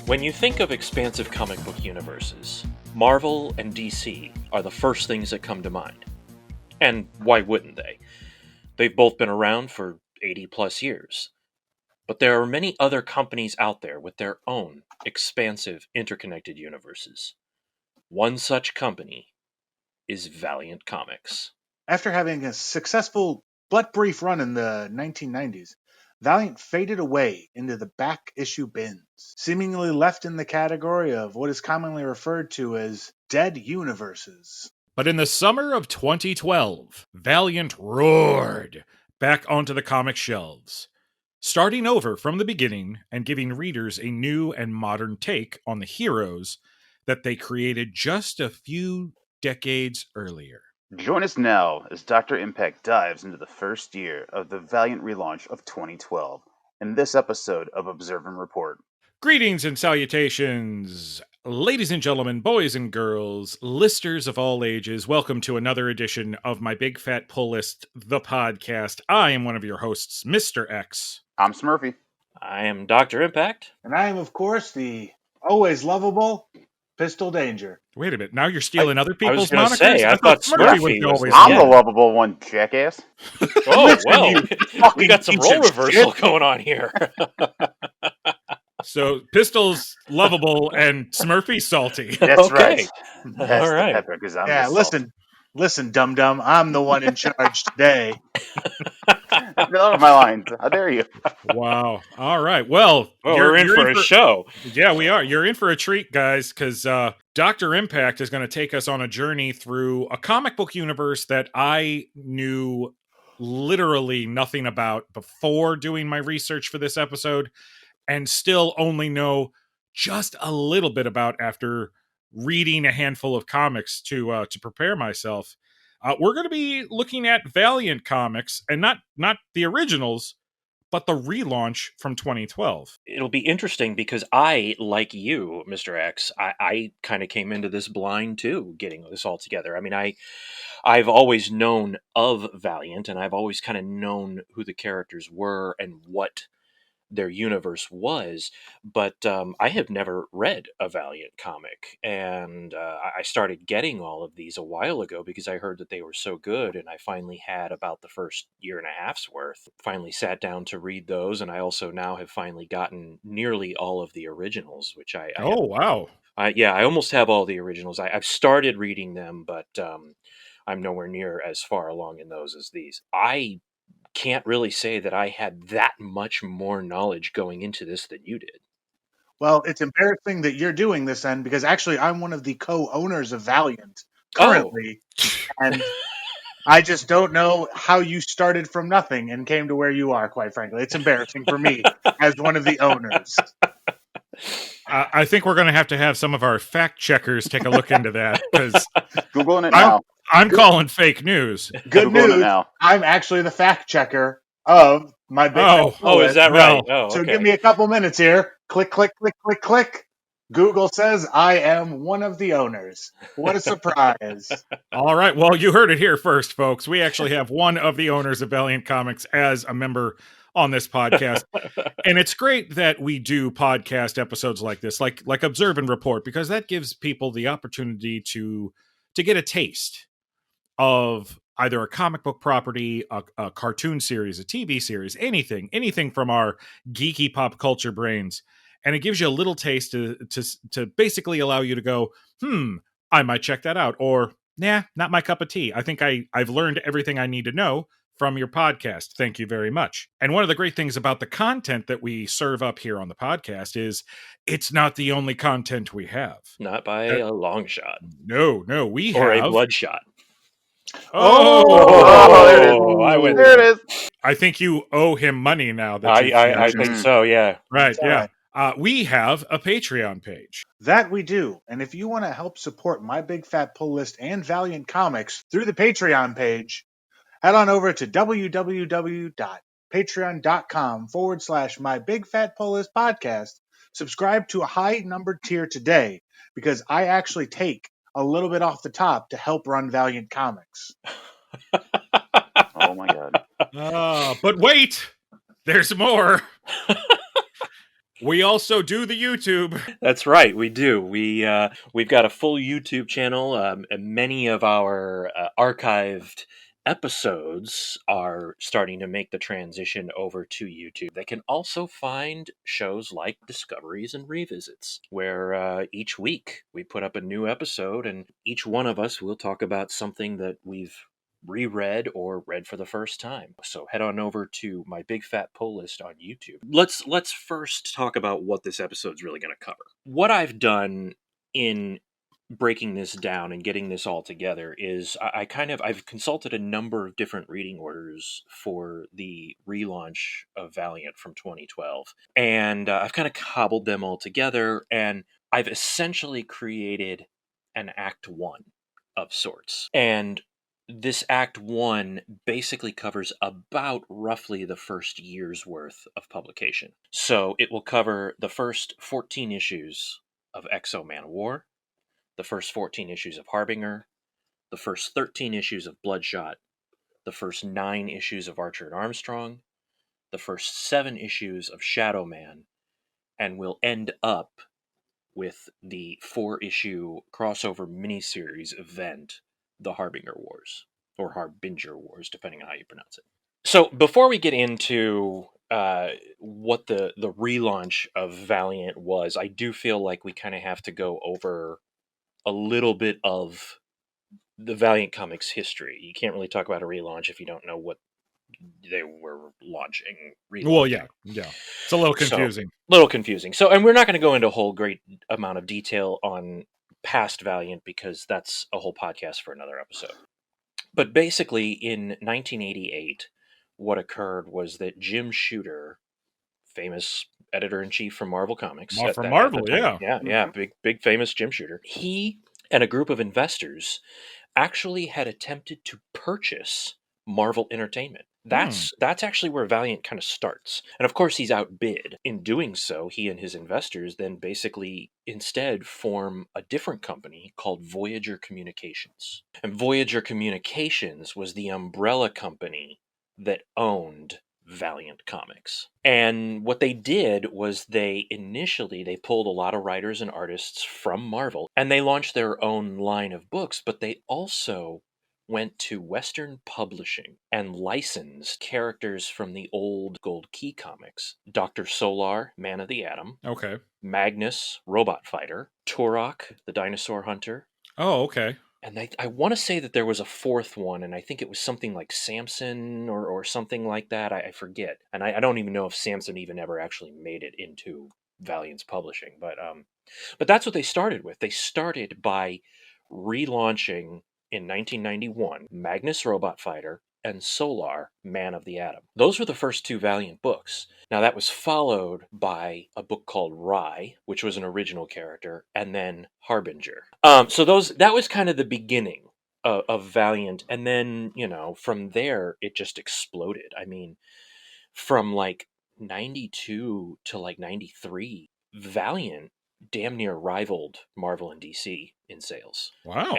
When you think of expansive comic book universes, Marvel and DC are the first things that come to mind. And why wouldn't they? They've both been around for 80 plus years. But there are many other companies out there with their own expansive, interconnected universes. One such company is Valiant Comics. After having a successful but brief run in the 1990s, Valiant faded away into the back issue bins, seemingly left in the category of what is commonly referred to as dead universes. But in the summer of 2012, Valiant roared back onto the comic shelves, starting over from the beginning and giving readers a new and modern take on the heroes that they created just a few decades earlier. Join us now as Dr. Impact dives into the first year of the Valiant relaunch of 2012 in this episode of Observe and Report. Greetings and salutations, ladies and gentlemen, boys and girls, listers of all ages. Welcome to another edition of My Big Fat Pull List, the podcast. I am one of your hosts, Mr. X. I'm Smurphy. I am Dr. Impact. And I am, of course, the always lovable Pistol Danger. Wait a minute, now you're stealing other people's gonna monikers? say, I thought Smurphy was always. I'm the lovable one, jackass. Oh, well, we got some piece role of reversal shit. going on here. So, Pistol's lovable and Smurfy's salty. That's Okay. right. That's All right. the pepper, because I'm Yeah, the salt. listen, dum-dum, I'm the one in charge today. Get out of my lines. How dare you? Wow. All right. Well, We're in for a show. Yeah, we are. You're in for a treat, guys, because Dr. Impact is going to take us on a journey through a comic book universe that I knew literally nothing about before doing my research for this episode, and still only know just a little bit about after reading a handful of comics to prepare myself. We're going to be looking at Valiant Comics, and not the originals, but the relaunch from 2012. It'll be interesting because I, like you, Mr. X, I kind of came into this blind too, getting this all together. I mean, I've always known of Valiant, and I've always kind of known who the characters were and what their universe was, but I have never read a Valiant comic, and I started getting all of these a while ago because I heard that they were so good, and I finally had about the first year and a half's worth. Finally sat down to read those, and I also now have finally gotten nearly all of the originals, which I Wow. I almost have all the originals. I've started reading them, but I'm nowhere near as far along in those as these. I can't really say that I had that much more knowledge going into this than you did. Well, it's embarrassing that you're doing this then, because actually I'm one of the co-owners of Valiant currently, and I just don't know how you started from nothing and came to where you are, quite frankly. It's embarrassing for me as one of the owners. I think we're going to have some of our fact checkers take a look into that, because Googling it now. I'm calling fake news. Good Googling it news, now. I'm actually the fact checker of my big Oh. Fat Pull Oh, is that Well, right? Oh, So okay. give me a couple minutes here. Click, click, click, click, click. Google says I am one of the owners. What a surprise. All right. Well, you heard it here first, folks. We actually have one of the owners of Valiant Comics as a member on this podcast. And it's great that we do podcast episodes like this, like Observe and Report, because that gives people the opportunity to get a taste of either a comic book property, a cartoon series, a TV series, anything from our geeky pop culture brains. And it gives you a little taste to basically allow you to go, I might check that out. Or, nah, not my cup of tea. I think I've learned everything I need to know from your podcast. Thank you very much. And one of the great things about the content that we serve up here on the podcast is it's not the only content we have. Not by a long shot. No, we Or have a bloodshot. Oh, there it is. I went There it is. I think you owe him money now. That I think so, yeah. Right, All yeah. right. We have a Patreon page. That we do. And if you want to help support My Big Fat Pull List and Valiant Comics through the Patreon page, head on over to www.patreon.com/My Big Fat Pull List podcast. Subscribe to a high numbered tier today, because I actually take a little bit off the top to help run Valiant Comics. Oh my god. But wait, there's more. We also do the YouTube. That's right, we do. We've got a full YouTube channel. And many of our archived episodes are starting to make the transition over to YouTube. They can also find shows like Discoveries and Revisits, where each week we put up a new episode, and each one of us will talk about something that we've reread or read for the first time. So head on over to my big fat pull list on YouTube. Let's first talk about what this episode's really going to cover. What I've done in breaking this down and getting this all together is I've consulted a number of different reading orders for the relaunch of Valiant from 2012, and I've kind of cobbled them all together, and I've essentially created an Act 1 of sorts. And this Act 1 basically covers about roughly the first year's worth of publication. So it will cover the first 14 issues of Exo Man of War, the first 14 issues of Harbinger, the first 13 issues of Bloodshot, the first 9 issues of Archer and Armstrong, the first 7 issues of Shadow Man, and will end up with the 4-issue crossover miniseries event, the Harbinger Wars, or Harbinger Wars, depending on how you pronounce it. So before we get into what the relaunch of Valiant was, I do feel like we kind of have to go over a little bit of the Valiant Comics history. You can't really talk about a relaunch if you don't know what they were launching. Well, yeah. It's a little confusing. So, and we're not going to go into a whole great amount of detail on past Valiant because that's a whole podcast for another episode. But basically, in 1988, what occurred was that Jim Shooter, famous editor-in-chief from Marvel Comics. From Marvel, yeah. Yeah, big famous Jim Shooter. He and a group of investors actually had attempted to purchase Marvel Entertainment. That's actually where Valiant kind of starts. And of course, he's outbid. In doing so, he and his investors then basically instead form a different company called Voyager Communications. And Voyager Communications was the umbrella company that owned Valiant Comics. And what they did was they pulled a lot of writers and artists from Marvel, and they launched their own line of books, but they also went to Western Publishing and licensed characters from the old Gold Key comics. Dr. Solar, Man of the Atom. Okay. Magnus, Robot Fighter. Turok, the Dinosaur Hunter. Oh, okay. And I want to say that there was a fourth one, and I think it was something like Samson or something like that. I forget. And I don't even know if Samson even ever actually made it into Valiant's publishing. But that's what they started with. They started by relaunching in 1991 Magnus Robot Fighter and Solar Man of the Atom. Those were the first 2 Valiant books. Now that was followed by a book called Rye, which was an original character, and then Harbinger. So that was kind of the beginning of Valiant, and then from there it just exploded. I mean, from like 92 to like 93, Valiant damn near rivaled Marvel and DC in sales. Wow.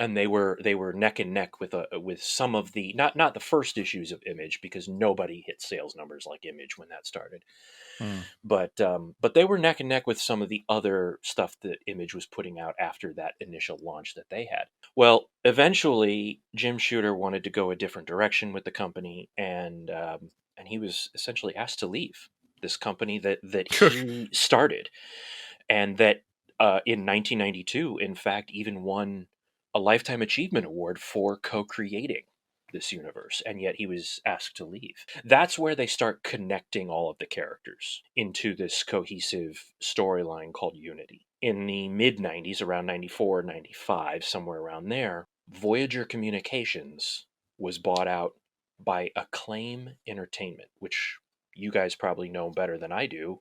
And they were neck and neck with some of the not the first issues of Image, because nobody hit sales numbers like Image when that started. But they were neck and neck with some of the other stuff that Image was putting out after that initial launch that they had. Well, eventually Jim Shooter wanted to go a different direction with the company, and he was essentially asked to leave this company that he started, and that in 1992, in fact, even won a Lifetime Achievement Award for co-creating this universe, and yet he was asked to leave. That's where they start connecting all of the characters into this cohesive storyline called Unity. In the mid-90s, around 94, 95, somewhere around there, Voyager Communications was bought out by Acclaim Entertainment, which you guys probably know better than I do,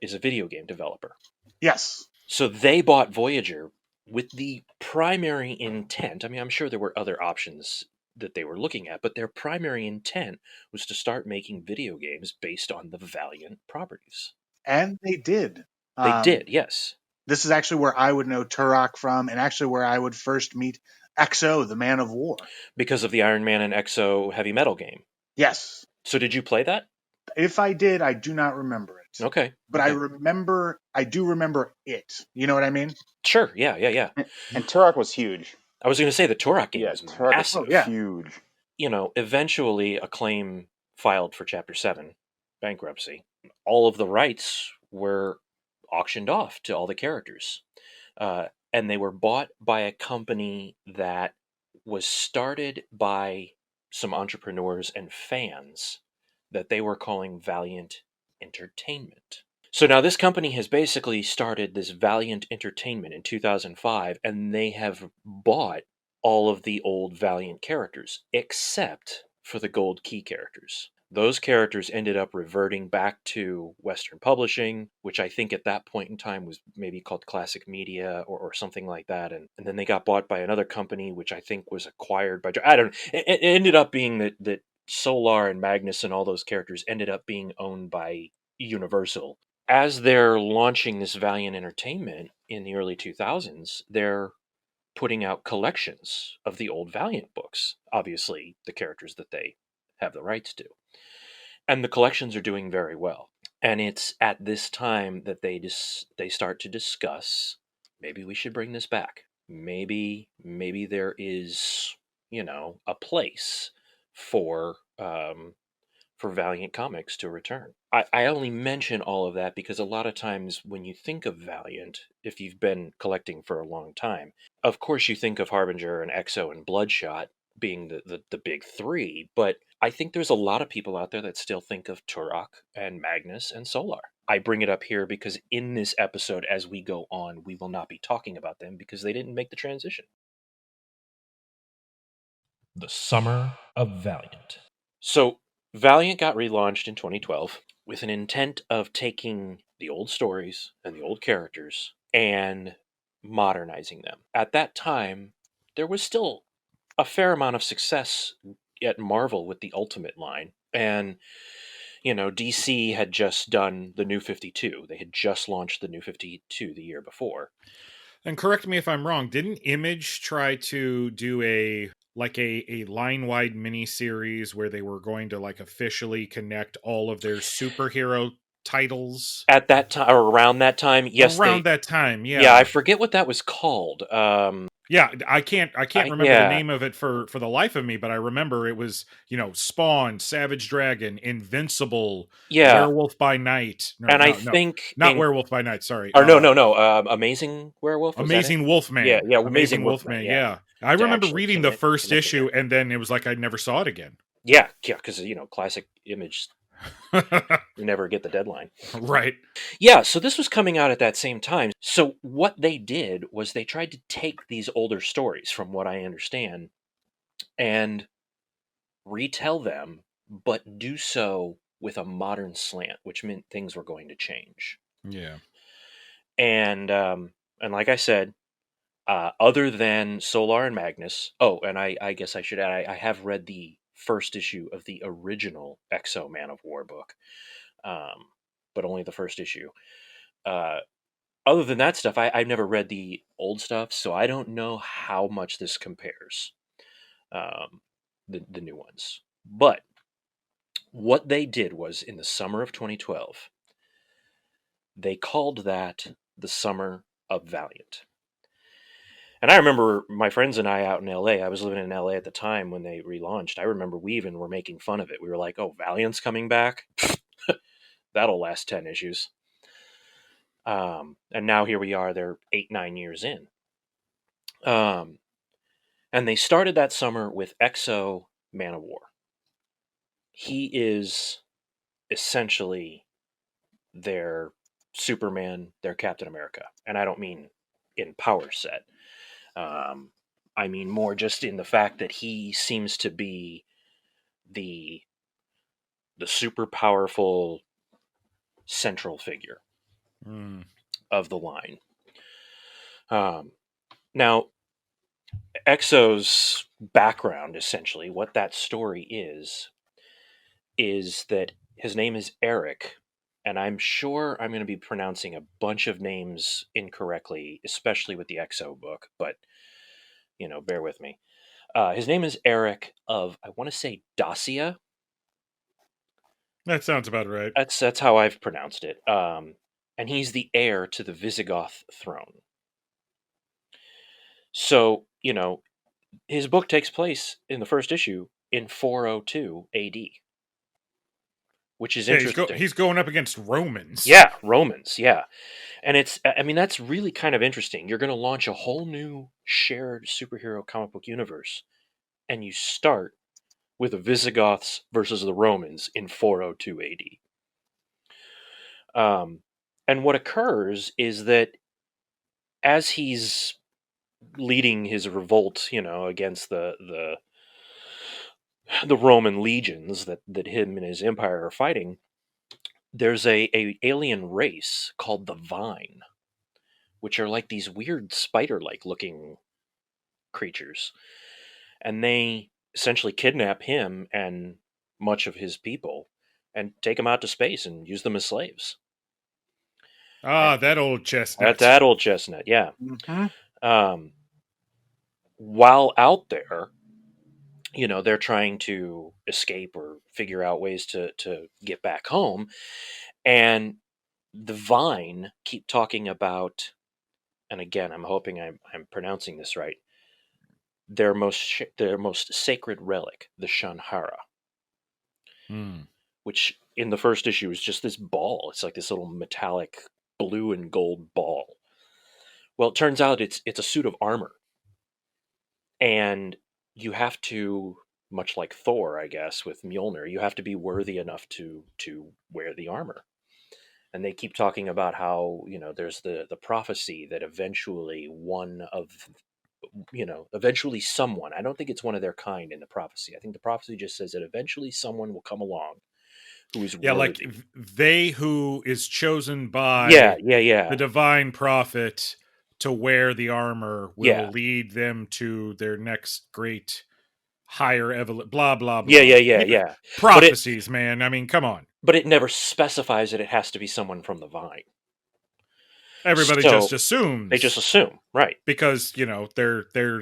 is a video game developer. Yes. So they bought Voyager with the primary intent, I mean, I'm sure there were other options that they were looking at, but their primary intent was to start making video games based on the Valiant properties. And they did. They did, yes. This is actually where I would know Turok from, and actually where I would first meet Exo, the Man of War. Because of the Iron Man and Exo heavy metal game. Yes. So did you play that? If I did, I do not remember it. Okay. but okay. I do remember it. You know what I mean? Sure. Yeah. And Turok was huge. I was going to say the Turok game Yeah, was Turok was Oh massive. yeah. huge. Eventually Acclaim filed for Chapter 7 bankruptcy. All of the rights were auctioned off to all the characters. And they were bought by a company that was started by some entrepreneurs and fans that they were calling Valiant Entertainment. So now this company has basically started this Valiant Entertainment in 2005, and they have bought all of the old Valiant characters, except for the Gold Key characters. Those characters ended up reverting back to Western Publishing, which I think at that point in time was maybe called Classic Media or something like that. And then they got bought by another company, which I think was acquired by... I don't know. It ended up being that Solar and Magnus and all those characters ended up being owned by Universal. As they're launching this Valiant Entertainment in the early 2000s, they're putting out collections of the old Valiant books, obviously the characters that they have the rights to. And the collections are doing very well. And it's at this time that they start to discuss, maybe we should bring this back. Maybe there is, a place for Valiant Comics to return. I only mention all of that because a lot of times when you think of Valiant, if you've been collecting for a long time, of course you think of Harbinger and Exo and Bloodshot being the big three, but I think there's a lot of people out there that still think of Turok and Magnus and Solar. I bring it up here because in this episode, as we go on, we will not be talking about them because they didn't make the transition. The Summer of Valiant. So Valiant got relaunched in 2012 with an intent of taking the old stories and the old characters and modernizing them. At that time, there was still a fair amount of success at Marvel with the Ultimate line. And, DC had just done the New 52. They had just launched the New 52 the year before. And correct me if I'm wrong, didn't Image try to do a line-wide mini-series where they were going to officially connect all of their superhero titles? At that time, or around that time, yes. Around that time, yeah. Yeah, I forget what that was called. Yeah, I can't remember the name of it for the life of me, but I remember it was, Spawn, Savage Dragon, Invincible, Werewolf by Night. Think not Werewolf by Night, sorry. Or no, Amazing Werewolf. Amazing Wolfman. Yeah, Amazing Wolfman. Yeah. I remember reading the first issue, and then it was like I never saw it again. Yeah, because classic Image. You never get the deadline. Right. Yeah, so this was coming out at that same time. So what they did was they tried to take these older stories, from what I understand, and retell them, but do so with a modern slant, which meant things were going to change. Yeah. And like I said, other than Solar and Magnus, and I guess I should add, I have read the first issue of the original Exo Man of War book, but only the first issue. Other than that stuff, I've never read the old stuff, so I don't know how much this compares, the new ones. But what they did was, in the summer of 2012, they called that the Summer of Valiant. And I remember my friends and I out in LA, I was living in LA at the time when they relaunched. I remember we even were making fun of it. We were like, oh, Valiant's coming back? That'll last 10 issues. And now here we are, they're 8-9 years in. And they started that summer with Exo Man of War. He is essentially their Superman, their Captain America. And I don't mean in power set. I mean more just in the fact that he seems to be the super powerful central figure of the line. Now, Exo's background, essentially, what that story is that his name is Eric, and I'm sure I'm going to be pronouncing a bunch of names incorrectly, especially with the Exo book, but, bear with me. His name is Eric of, I want to say, Dacia. That sounds about right. That's how I've pronounced it. And he's the heir to the Visigoth throne. So, his book takes place in the first issue in 402 AD, which is Yeah, interesting. he's going up against Romans. Yeah, Romans, yeah. And that's really kind of interesting. You're going to launch a whole new shared superhero comic book universe, and you start with the Visigoths versus the Romans in 402 AD. And what occurs is that as he's leading his revolt, against the Roman legions that him and his empire are fighting, there's a alien race called the Vine, which are like these weird spider-like looking creatures, and they essentially kidnap him and much of his people and take them out to space and use them as slaves. That old chestnut. That old chestnut, yeah. Mm-hmm. While out there, they're trying to escape or figure out ways to get back home, and the Vine keep talking about, and again, I'm hoping I'm pronouncing this right, their most sacred relic, the Shanhara, which in the first issue is just this ball. It's like this little metallic blue and gold ball. Well, it turns out it's a suit of armor, and you have to, much like Thor, I guess, with Mjolnir, you have to be worthy enough to wear the armor. And they keep talking about how, there's the prophecy that eventually eventually someone, I don't think it's one of their kind in the prophecy. I think the prophecy just says that eventually someone will come along who is worthy. Like they who is chosen by the divine prophet to wear the armor will lead them to their next great higher evolution, blah, blah, blah. Yeah. Prophecies, man. I mean, come on. But it never specifies that it has to be someone from the Vine. Everybody just assumes. They just assume, right. Because, they're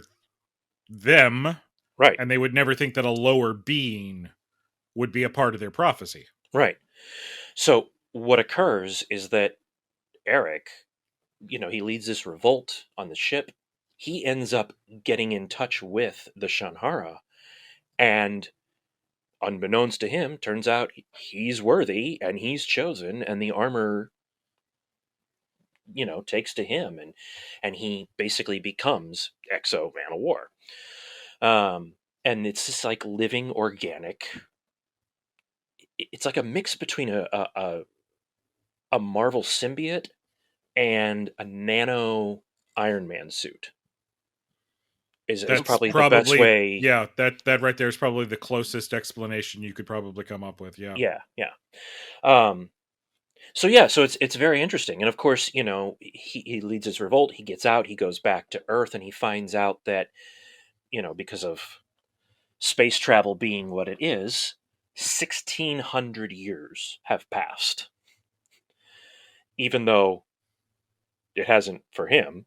them. Right. And they would never think that a lower being would be a part of their prophecy. Right. So what occurs is that Eric, he leads this revolt on the ship. He ends up getting in touch with the Shanhara, and unbeknownst to him, turns out he's worthy and he's chosen, and the armor, takes to him, and he basically becomes Exo Man of War. And it's this like living organic. It's like a mix between a Marvel symbiote and a nano Iron Man suit. Is probably the best way. Yeah, that right there is probably the closest explanation you could probably come up with. Yeah. So it's very interesting, and of course, he leads his revolt. He gets out. He goes back to Earth, and he finds out that, because of space travel being what it is, 1,600 years have passed, even though it hasn't for him.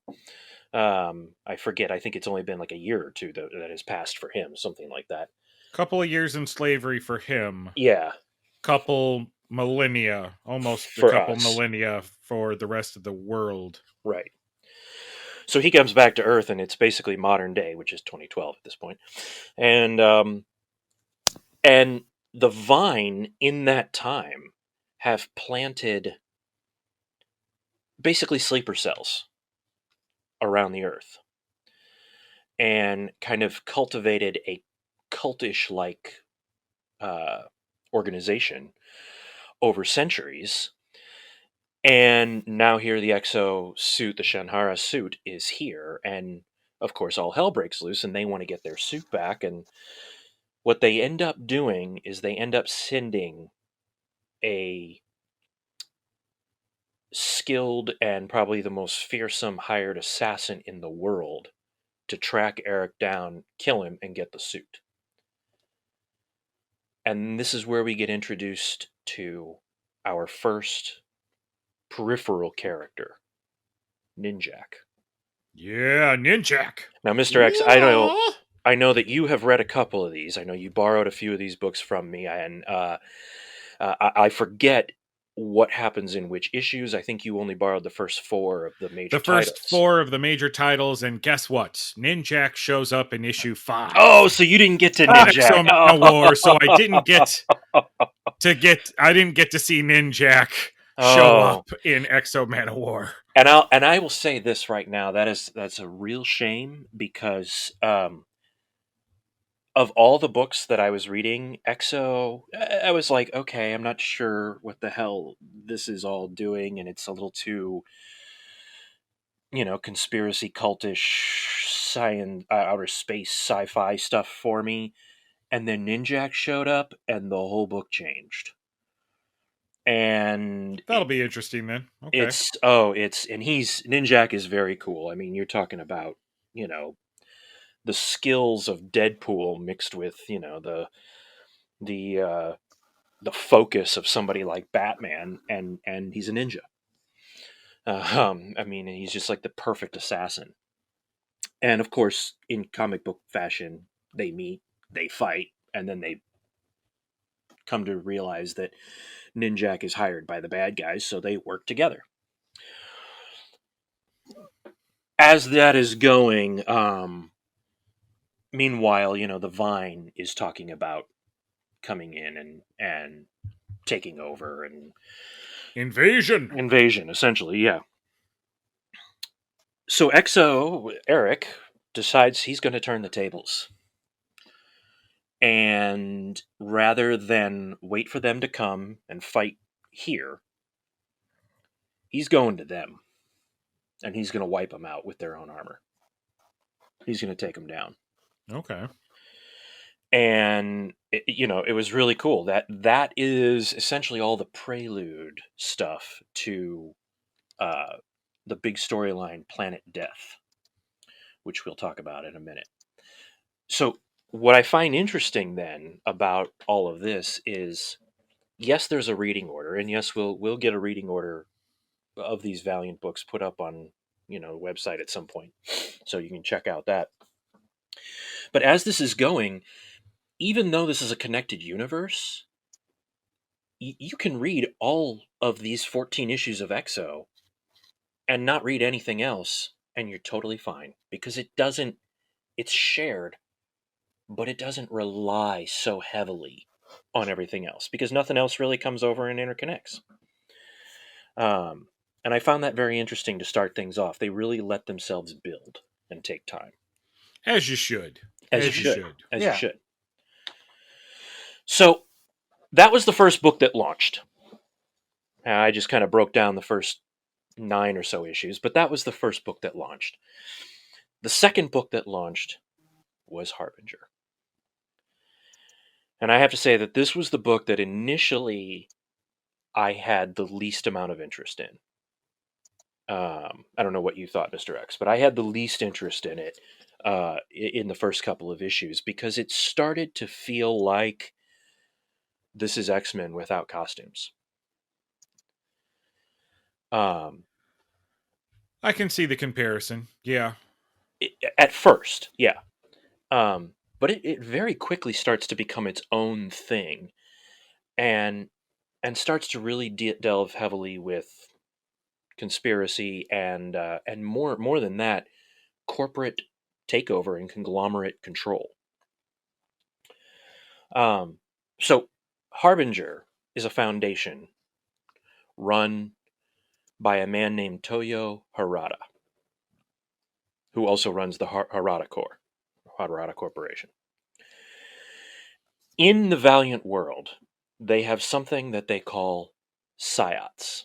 I forget. I think it's only been like a year or two that has passed for him, something like that. Couple of years in slavery for him. Yeah. Couple millennia, almost for a couple us. Millennia for the rest of the world. Right. So he comes back to Earth, and it's basically modern day, which is 2012 at this point. And the Vine in that time have planted basically sleeper cells around the Earth, and kind of cultivated a cultish-like organization over centuries. And now here the Exo suit, the Shanhara suit, is here, and of course all hell breaks loose, and they want to get their suit back. And what they end up doing is they end up sending a skilled and probably the most fearsome hired assassin in the world to track Eric down, kill him, and get the suit. And this is where we get introduced to our first peripheral character, Ninjak. Yeah, Ninjak. Now, Mr. X, I know that you have read a couple of these. I know you borrowed a few of these books from me, and I forget what happens in which issues. I think you only borrowed the first 4 of the major The first titles. 4 of the major titles, and guess what? Ninjak shows up in issue 5. Oh, so you didn't get to Ninjak. Exo-Man War, so I didn't get to see Ninjak show up in Exo-Man War. And I will say this right now, that's a real shame, because of all the books that I was reading, Exo, I was like, okay, I'm not sure what the hell this is all doing, and it's a little too, conspiracy cultish, science, outer space sci-fi stuff for me. And then Ninjak showed up, and the whole book changed. And that'll be interesting then. Okay. Ninjak is very cool. I mean, you're talking about, the skills of Deadpool mixed with, the focus of somebody like Batman, and he's a ninja. I mean, he's just like the perfect assassin. And of course, in comic book fashion, they meet, they fight, and then they come to realize that Ninjak is hired by the bad guys, so they work together. As that is going, meanwhile, the Vine is talking about coming in and taking over, and invasion, essentially, yeah. So Eric decides he's going to turn the tables. And rather than wait for them to come and fight here, he's going to them. And he's going to wipe them out with their own armor. He's going to take them down. Okay. And, it was really cool. That is essentially all the prelude stuff to the big storyline, Planet Death, which we'll talk about in a minute. So what I find interesting then about all of this is, yes, there's a reading order, and yes, we'll get a reading order of these Valiant books put up on, the website at some point, so you can check out that. But as this is going, even though this is a connected universe, you can read all of these 14 issues of Exo and not read anything else, and you're totally fine, because it's shared, but it doesn't rely so heavily on everything else, because nothing else really comes over and interconnects. And I found that very interesting to start things off. They really let themselves build and take time. As you should. As you should. So that was the first book that launched. I just kind of broke down the first 9 or so issues, but that was the first book that launched. The second book that launched was Harbinger. And I have to say that this was the book that initially I had the least amount of interest in. I don't know what you thought, Mr. X, but I had the least interest in it in the first couple of issues, because it started to feel like this is X-Men without costumes. I can see the comparison. Yeah. At first, yeah. But it very quickly starts to become its own thing, and starts to really delve heavily with conspiracy and more than that, corporate takeover and conglomerate control. So Harbinger is a foundation run by a man named Toyo Harada, who also runs the Harada Corporation. In the Valiant world, they have something that they call psiots.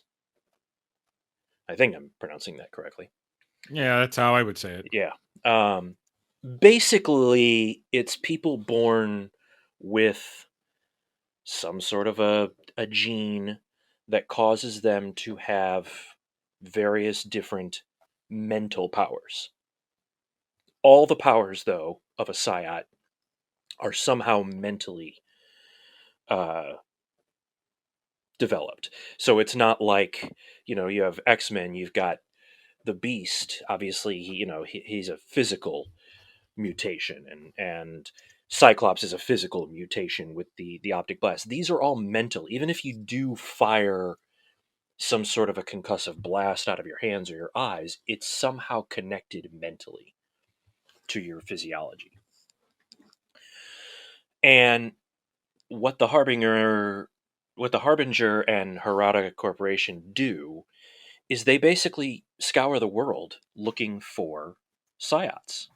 I think I'm pronouncing that correctly. Yeah, that's how I would say it. Yeah. Basically, it's people born with some sort of a gene that causes them to have various different mental powers. All the powers, though, of a psiot are somehow mentally developed. So it's not like, you have X-Men, you've got the Beast. Obviously, he's a physical mutation, and Cyclops is a physical mutation with the optic blast. These are all mental. Even if you do fire some sort of a concussive blast out of your hands or your eyes, it's somehow connected mentally to your physiology. And what the Harbinger and Harada Corporation do is they basically scour the world looking for psiots.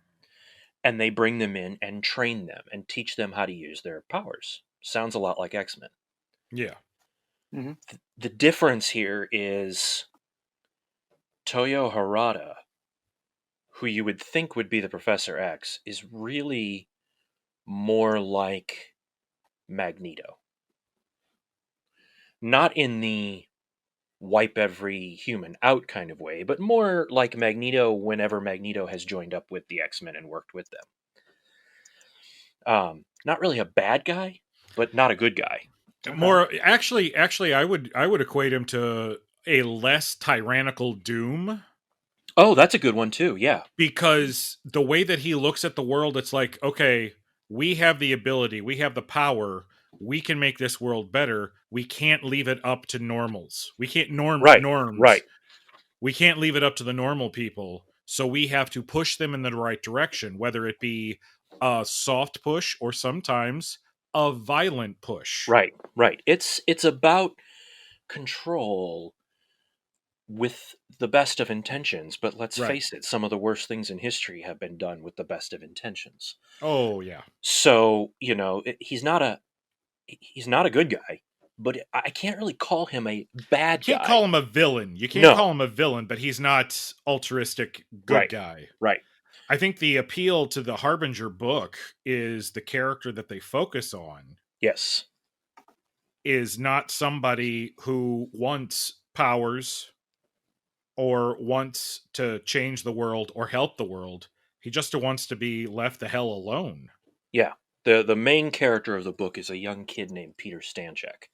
And they bring them in and train them and teach them how to use their powers. Sounds a lot like X-Men. Yeah. Mm-hmm. The difference here is Toyo Harada, who you would think would be the Professor X, is really more like Magneto. Not in the wipe every human out kind of way, but more like Magneto whenever Magneto has joined up with the X-Men and worked with them. Not really a bad guy, but not a good guy. Okay. More actually, I would equate him to a less tyrannical Doom. Oh, that's a good one too. Yeah, because the way that he looks at the world, it's like, okay, we have the ability, we have the power, we can make this world better. We can't leave it up to normals. We can't norms. Right. We can't leave it up to the normal people. So we have to push them in the right direction, whether it be a soft push or sometimes a violent push. Right. It's about control with the best of intentions, but let's face it, some of the worst things in history have been done with the best of intentions. Oh yeah. So, he's not a good guy, but I can't really call him a bad guy. You can't call him a villain. You can't call him a villain, but he's not altruistic good guy. Right. I think the appeal to the Harbinger book is the character that they focus on. Yes. Is not somebody who wants powers or wants to change the world or help the world. He just wants to be left the hell alone. Yeah. The main character of the book is a young kid named Peter Stanchek.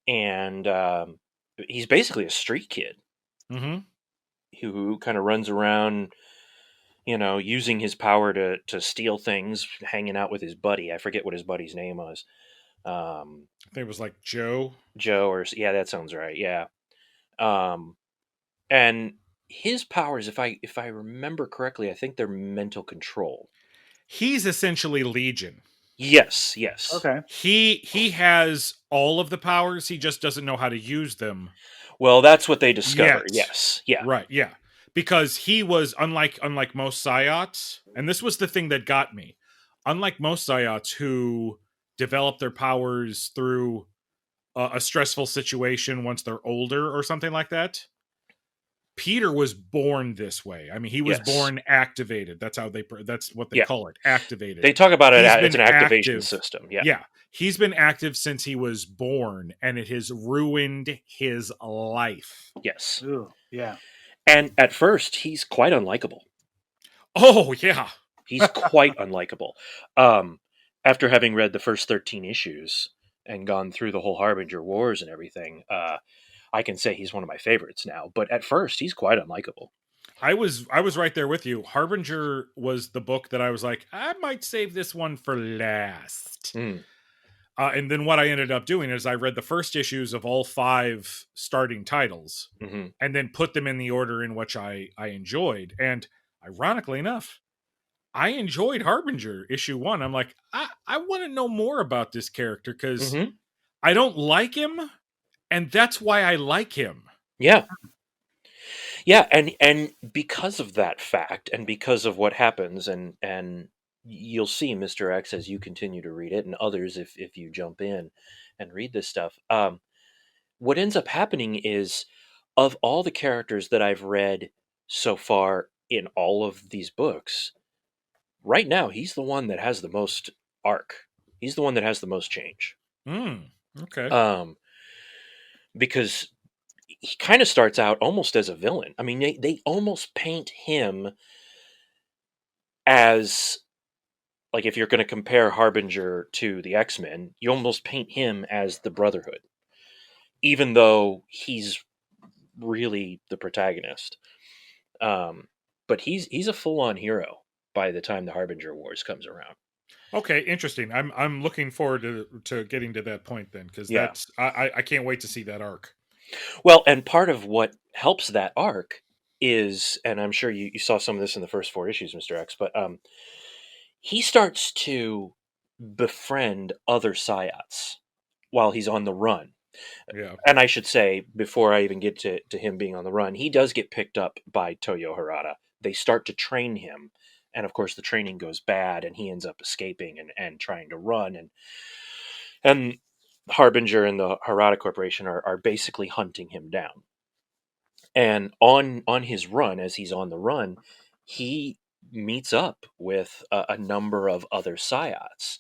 And he's basically a street kid. Mm-hmm. Who kind of runs around, using his power to steal things, hanging out with his buddy. I forget what his buddy's name was. I think it was like Joe. Yeah, that sounds right. Yeah. And his powers, if I remember correctly, I think they're mental control. He's essentially Legion. Yes. Okay. He has all of the powers. He just doesn't know how to use them. Well, that's what they discover. Yes. Yeah. Right. Yeah. Because he was unlike most Psiots, and this was the thing that got me. Unlike most Psiots who develop their powers through a stressful situation once they're older or something like that, Peter was born this way. I mean, he was born activated. That's what they call it, activated. They talk about it as an activation system. Yeah. Yeah. He's been active since he was born, and it has ruined his life. Yes. Ooh, yeah. And at first, he's quite unlikable. Oh, yeah. He's quite unlikable. After having read the first 13 issues and gone through the whole Harbinger Wars and everything, I can say he's one of my favorites now. But at first, he's quite unlikable. I was right there with you. Harbinger was the book that I was like, I might save this one for last. And then what I ended up doing is I read the first issues of all 5 starting titles and then put them in the order in which I enjoyed. And ironically enough, I enjoyed Harbinger issue 1. I'm like, I want to know more about this character because I don't like him, and that's why I like him. Yeah. Yeah, and because of that fact, and because of what happens, and you'll see Mr. X as you continue to read it, and others if you jump in and read this stuff. What ends up happening is, of all the characters that I've read so far in all of these books, right now he's the one that has the most arc. He's the one that has the most change. Okay. Because he kind of starts out almost as a villain. I mean, they almost paint him as, like, if you're going to compare Harbinger to the X-Men, you almost paint him as the Brotherhood, even though he's really the protagonist. But he's a full-on hero by the time the Harbinger Wars comes around. Okay, interesting. I'm looking forward to getting to that point then, because Yeah. that's I can't wait to see that arc. Well, and part of what helps that arc is, and I'm sure you saw some of this in the first 4 issues, Mr. X, but he starts to befriend other Psyots while he's on the run. Yeah. And I should say, before I even get to him being on the run, he does get picked up by Toyo Harada. They start to train him, and of course the training goes bad, and he ends up escaping and trying to run, and Harbinger and the Harada Corporation are basically hunting him down. And on his run, as he's on the run, he meets up with a number of other Psyots,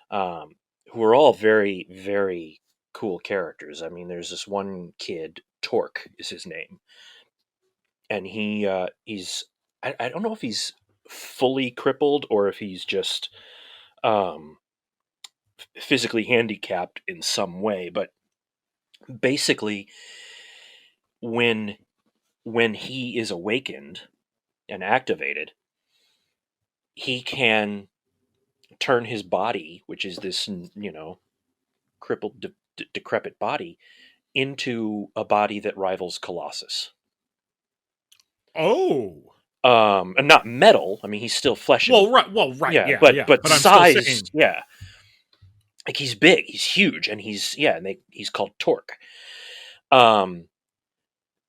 um, who are all very, very cool characters. I mean, there's this one kid, Torque is his name, and he's I don't know if he's fully crippled or if he's just um, physically handicapped in some way, but basically when he is awakened and activated, he can turn his body, which is this, crippled, decrepit body, into a body that rivals Colossus. Oh. And not metal. I mean, he's still flesh and right, yeah, yeah. but But I'm still size, saying, yeah. Like he's big, he's huge, and he's called Torque.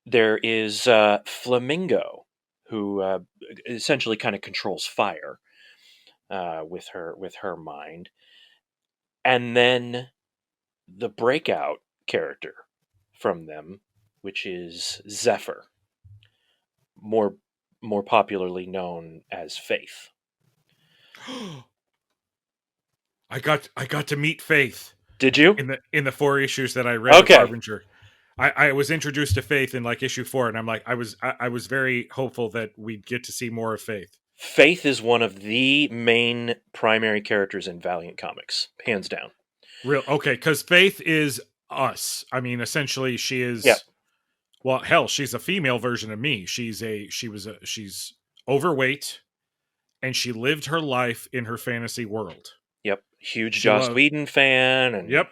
There is Flamingo, who essentially kind of controls fire with her mind, and then the breakout character from them, which is Zephyr, more popularly known as Faith. I got to meet Faith Did you? in the 4 issues that I read of Okay. Harbinger. I was introduced to Faith in like issue 4, and I'm like, I was very hopeful that we'd get to see more of Faith. Faith is one of the main primary characters in Valiant Comics, hands down. Real okay, because Faith is us. I mean, essentially, she is. Yeah. Well, hell, she's a female version of me. She's overweight, and she lived her life in her fantasy world. Yep, huge Joss Whedon fan, and yep,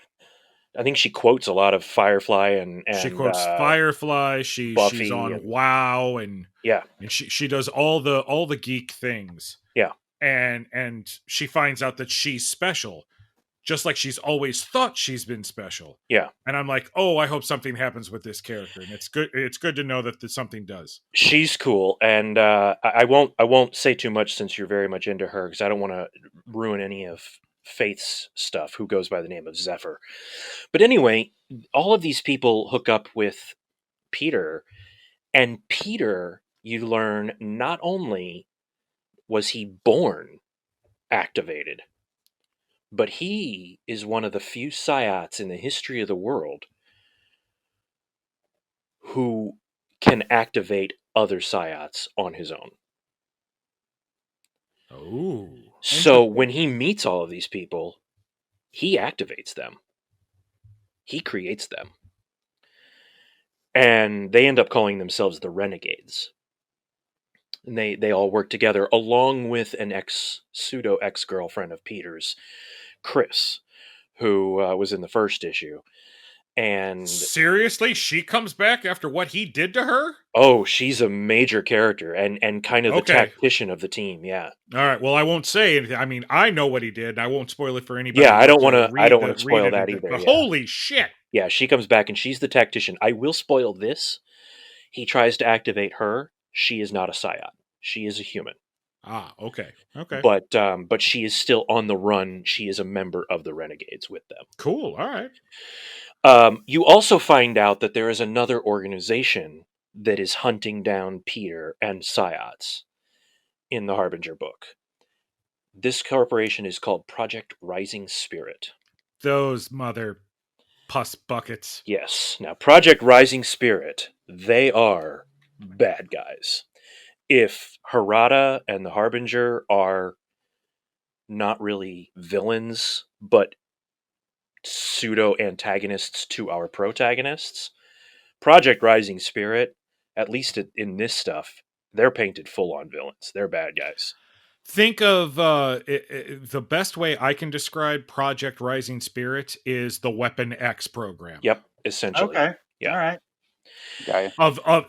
I think she quotes a lot of Firefly and she quotes Firefly. She's on WoW, and yeah, and she does all the geek things. Yeah, and she finds out that she's special, just like she's always thought she's been special. Yeah, and I'm like, oh, I hope something happens with this character, and it's good. It's good to know that something does. She's cool, and I won't say too much since you're very much into her, because I don't want to ruin any of Faith's stuff, who goes by the name of Zephyr. But anyway, all of these people hook up with Peter, and Peter, you learn, not only was he born activated, but he is one of the few Psyots in the history of the world who can activate other Psyots on his own. Oh. So when he meets all of these people, he activates them. He creates them. And they end up calling themselves the Renegades. And they all work together, along with an pseudo ex-girlfriend of Peter's, Chris, who was in the first issue. And seriously, she comes back after what he did to her? Oh, she's a major character and kind of the tactician of the team. Yeah. All right. Well, I won't say anything. I mean, I know what he did, and I won't spoil it for anybody. Yeah, I don't want to spoil that either. But holy shit! Yeah, she comes back and she's the tactician. I will spoil this. He tries to activate her. She is not a Psyot. She is a human. Ah, okay. Okay. But she is still on the run. She is a member of the Renegades with them. Cool. All right. You also find out that there is another organization that is hunting down Peter and Psyots in the Harbinger book. This corporation is called Project Rising Spirit. Those mother pus buckets. Yes. Now, Project Rising Spirit, they are bad guys. If Harada and the Harbinger are not really villains, but pseudo-antagonists to our protagonists, Project Rising Spirit, at least in this stuff, they're painted full-on villains. They're bad guys. Think of the best way I can describe Project Rising Spirit is the Weapon X program. Yep, essentially. Okay. Yeah. All right. Guy.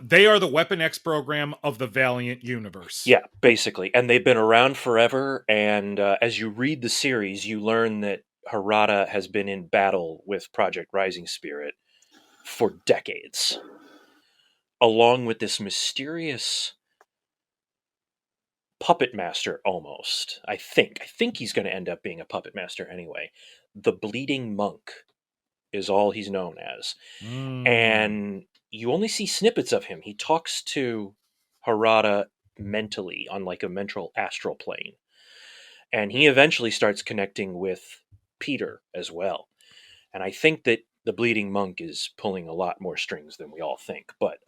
They are the Weapon X program of the Valiant universe. Yeah, basically. And they've been around forever. And as you read the series, you learn that Harada has been in battle with Project Rising Spirit for decades, along with this mysterious puppet master almost. I think he's going to end up being a puppet master anyway. The Bleeding Monk is all he's known as. And you only see snippets of him. He talks to Harada mentally on like a mental astral plane. And he eventually starts connecting with Peter as well. And I think that the Bleeding Monk is pulling a lot more strings than we all think. But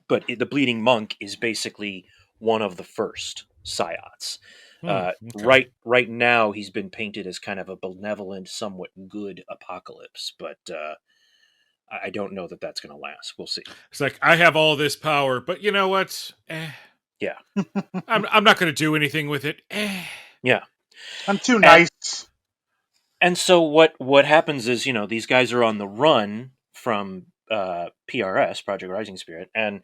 the Bleeding Monk is basically one of the first Psiots. Okay. Right now, he's been painted as kind of a benevolent, somewhat good Apocalypse, but I don't know that that's going to last. We'll see. It's like, I have all this power, but you know what? Yeah. I'm not going to do anything with it. Yeah. I'm too nice. And so what happens is, these guys are on the run from PRS, Project Rising Spirit, and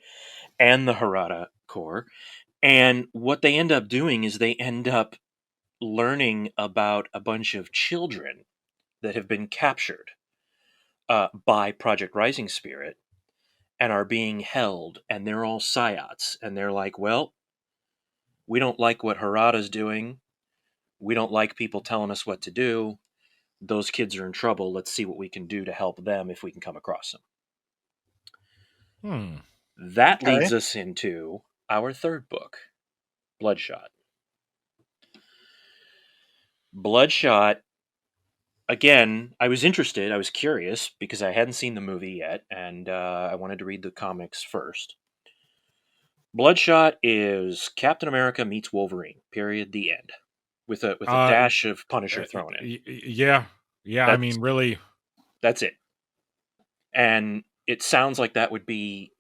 the Harada Corps. And what they end up doing is they end up learning about a bunch of children that have been captured by Project Rising Spirit and are being held, and they're all Psiots. And they're like, well, we don't like what Harada's doing. We don't like people telling us what to do. Those kids are in trouble. Let's see what we can do to help them if we can come across them. That leads us into our third book, Bloodshot. Bloodshot, again, I was interested. I was curious because I hadn't seen the movie yet, and I wanted to read the comics first. Bloodshot is Captain America meets Wolverine, period, the end. With a dash of Punisher thrown in. Yeah. I mean, really. That's it. And it sounds like that would be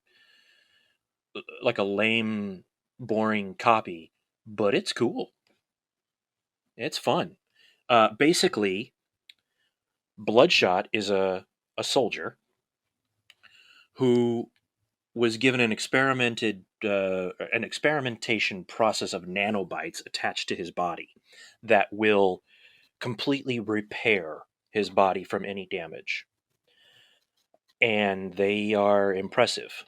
like a lame, boring copy, but it's cool. It's fun. Basically, Bloodshot is a soldier who was given an experimentation process of nanobites attached to his body that will completely repair his body from any damage. And they are impressive,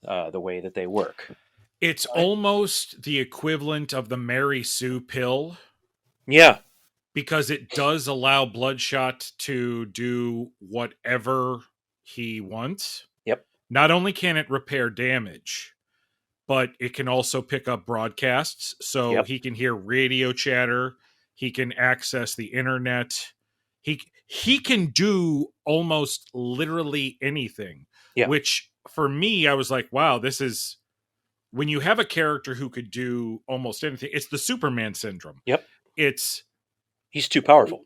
the way that they work. It's almost the equivalent of the Mary Sue pill. Yeah. Because it does allow Bloodshot to do whatever he wants. Yep. Not only can it repair damage, but it can also pick up broadcasts. So he can hear radio chatter. He can access the internet. He can do almost literally anything. Yeah. Which, for me, I was like, wow, this is... When you have a character who could do almost anything, it's the Superman syndrome. Yep. He's too powerful.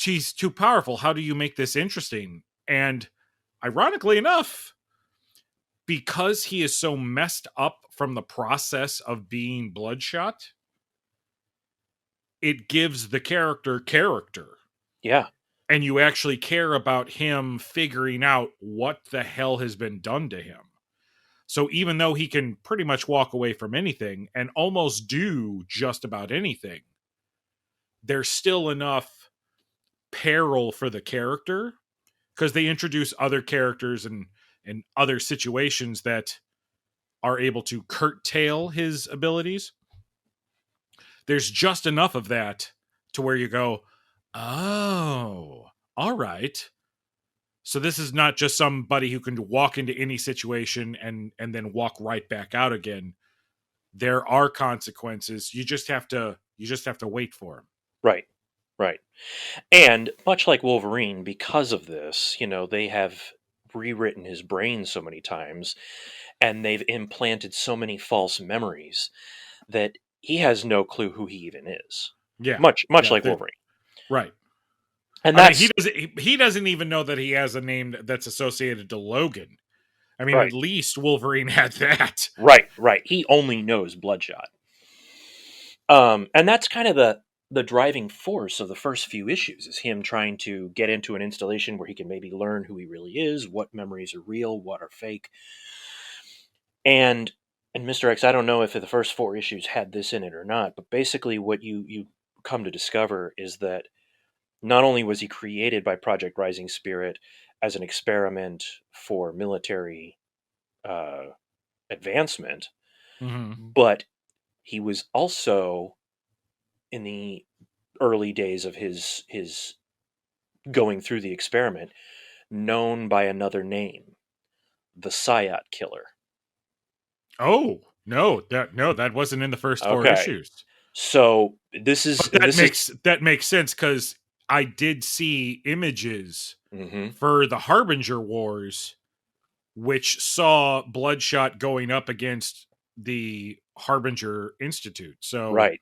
He's too powerful. How do you make this interesting? And ironically enough, because he is so messed up from the process of being Bloodshot, it gives the character. Yeah. And you actually care about him figuring out what the hell has been done to him. So even though he can pretty much walk away from anything and almost do just about anything, there's still enough peril for the character because they introduce other characters and other situations that are able to curtail his abilities. There's just enough of that to where you go, oh, all right. So this is not just somebody who can walk into any situation and then walk right back out again. There are consequences. You just have to wait for them. Right. And much like Wolverine, because of this, they have rewritten his brain so many times, and they've implanted so many false memories that he has no clue who he even is. Yeah, much like Wolverine. Right. And he doesn't even know that he has a name that's associated to Logan. I mean, At least Wolverine had that. Right. He only knows Bloodshot. And that's kind of the driving force of the first few issues is him trying to get into an installation where he can maybe learn who he really is, what memories are real, what are fake. And Mr. X, I don't know if the first 4 issues had this in it or not, but basically what you come to discover is that not only was he created by Project Rising Spirit as an experiment for military uh, advancement, but he was also in the early days of his going through the experiment known by another name, the Psyot Killer. Oh, that wasn't in the first 4 Okay. issues. So that makes sense because I did see images for the Harbinger Wars, which saw Bloodshot going up against the Harbinger Institute. So right.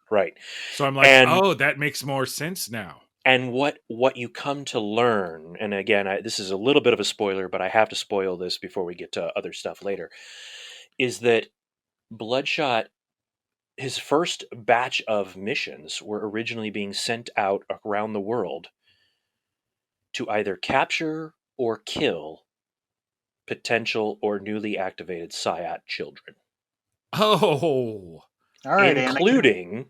So I'm like, oh, that makes more sense now. And what you come to learn, and again, this is a little bit of a spoiler, but I have to spoil this before we get to other stuff later, is that Bloodshot, his first batch of missions were originally being sent out around the world to either capture or kill potential or newly activated Psyot children. Oh. All right, including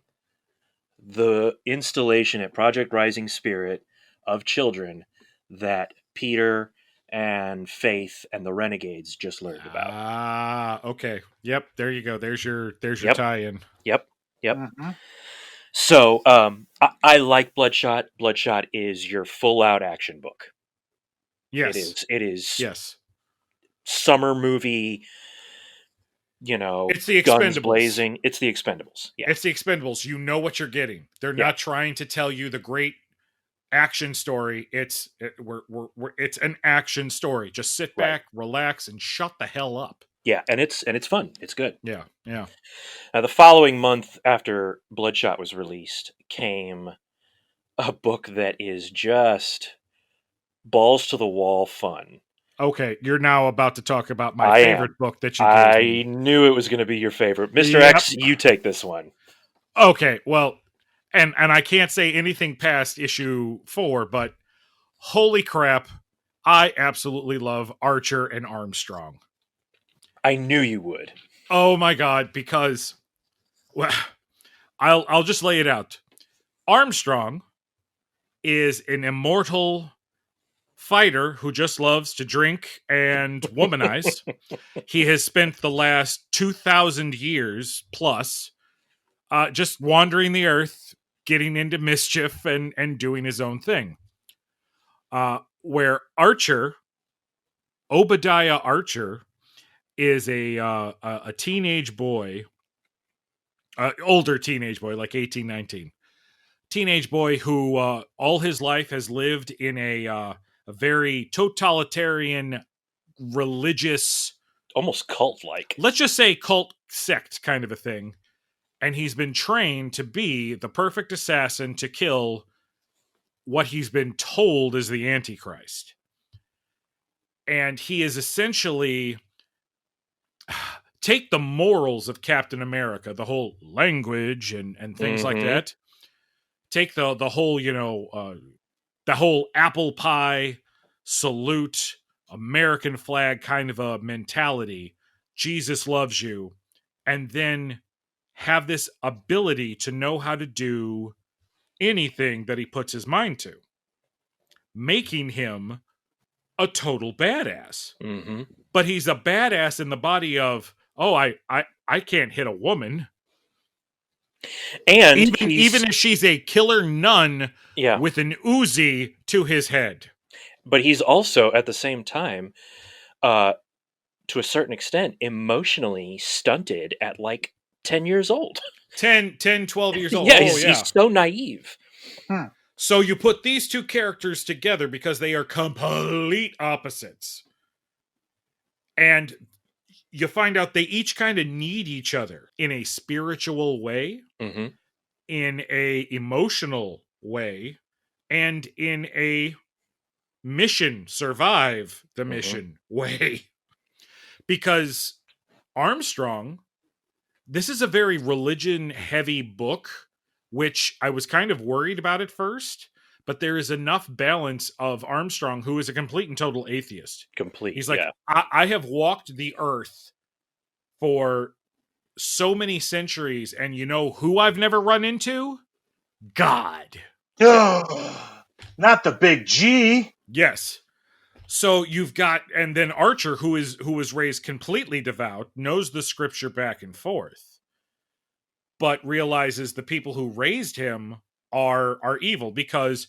the installation at Project Rising Spirit of children that Peter and Faith and the Renegades just learned about. Ah, okay. Yep, there you go. There's your tie-in. Yep. So I like Bloodshot. Bloodshot is your full-out action book. Yes. It is. Yes. Summer movie, it's the guns blazing. It's the Expendables. Yeah. It's the Expendables. You know what you're getting. They're not trying to tell you the great action story. It's an action story. Just sit back, relax, and shut the hell up. Yeah, and it's fun. It's good. Yeah. Now, the following month after Bloodshot was released came a book that is just balls to the wall fun. Okay, you're now about to talk about my favorite book that you gave me. I knew it was going to be your favorite. Mr. X, you take this one. Okay, well, and I can't say anything past issue 4, but holy crap, I absolutely love Archer and Armstrong. I knew you would. Oh my god, because well, I'll just lay it out. Armstrong is an immortal fighter who just loves to drink and womanize. He has spent the last 2,000 years plus just wandering the earth, getting into mischief and doing his own thing. Where Archer, Obadiah Archer, is a teenage boy, older teenage boy, like 18, 19. Teenage boy who all his life has lived in a very totalitarian, religious, almost cult-like. Let's just say cult sect kind of a thing. And he's been trained to be the perfect assassin to kill what he's been told is the Antichrist. And he is essentially take the morals of Captain America, the whole language and things like that. Take the whole, the whole apple pie salute, American flag kind of a mentality. Jesus loves you. And then have this ability to know how to do anything that he puts his mind to, making him a total badass. But he's a badass in the body of, I can't hit a woman. And even if she's a killer nun with an Uzi to his head. But he's also, at the same time, to a certain extent, emotionally stunted at like 10 years old. 10, 12 years old. He's so naive. So you put these two characters together because they are complete opposites. And you find out they each kind of need each other in a spiritual way, in a emotional way, and in a survive the mission way. Because Armstrong this is a very religion-heavy book, which I was kind of worried about at first, but there is enough balance of Armstrong, who is a complete and total atheist. Complete. He's like, Yeah. I have walked the earth for so many centuries, and you know who I've never run into? God. Not the big G. Yes. So you've got, and then Archer, who was raised completely devout, knows the scripture back and forth, but realizes the people who raised him are evil because,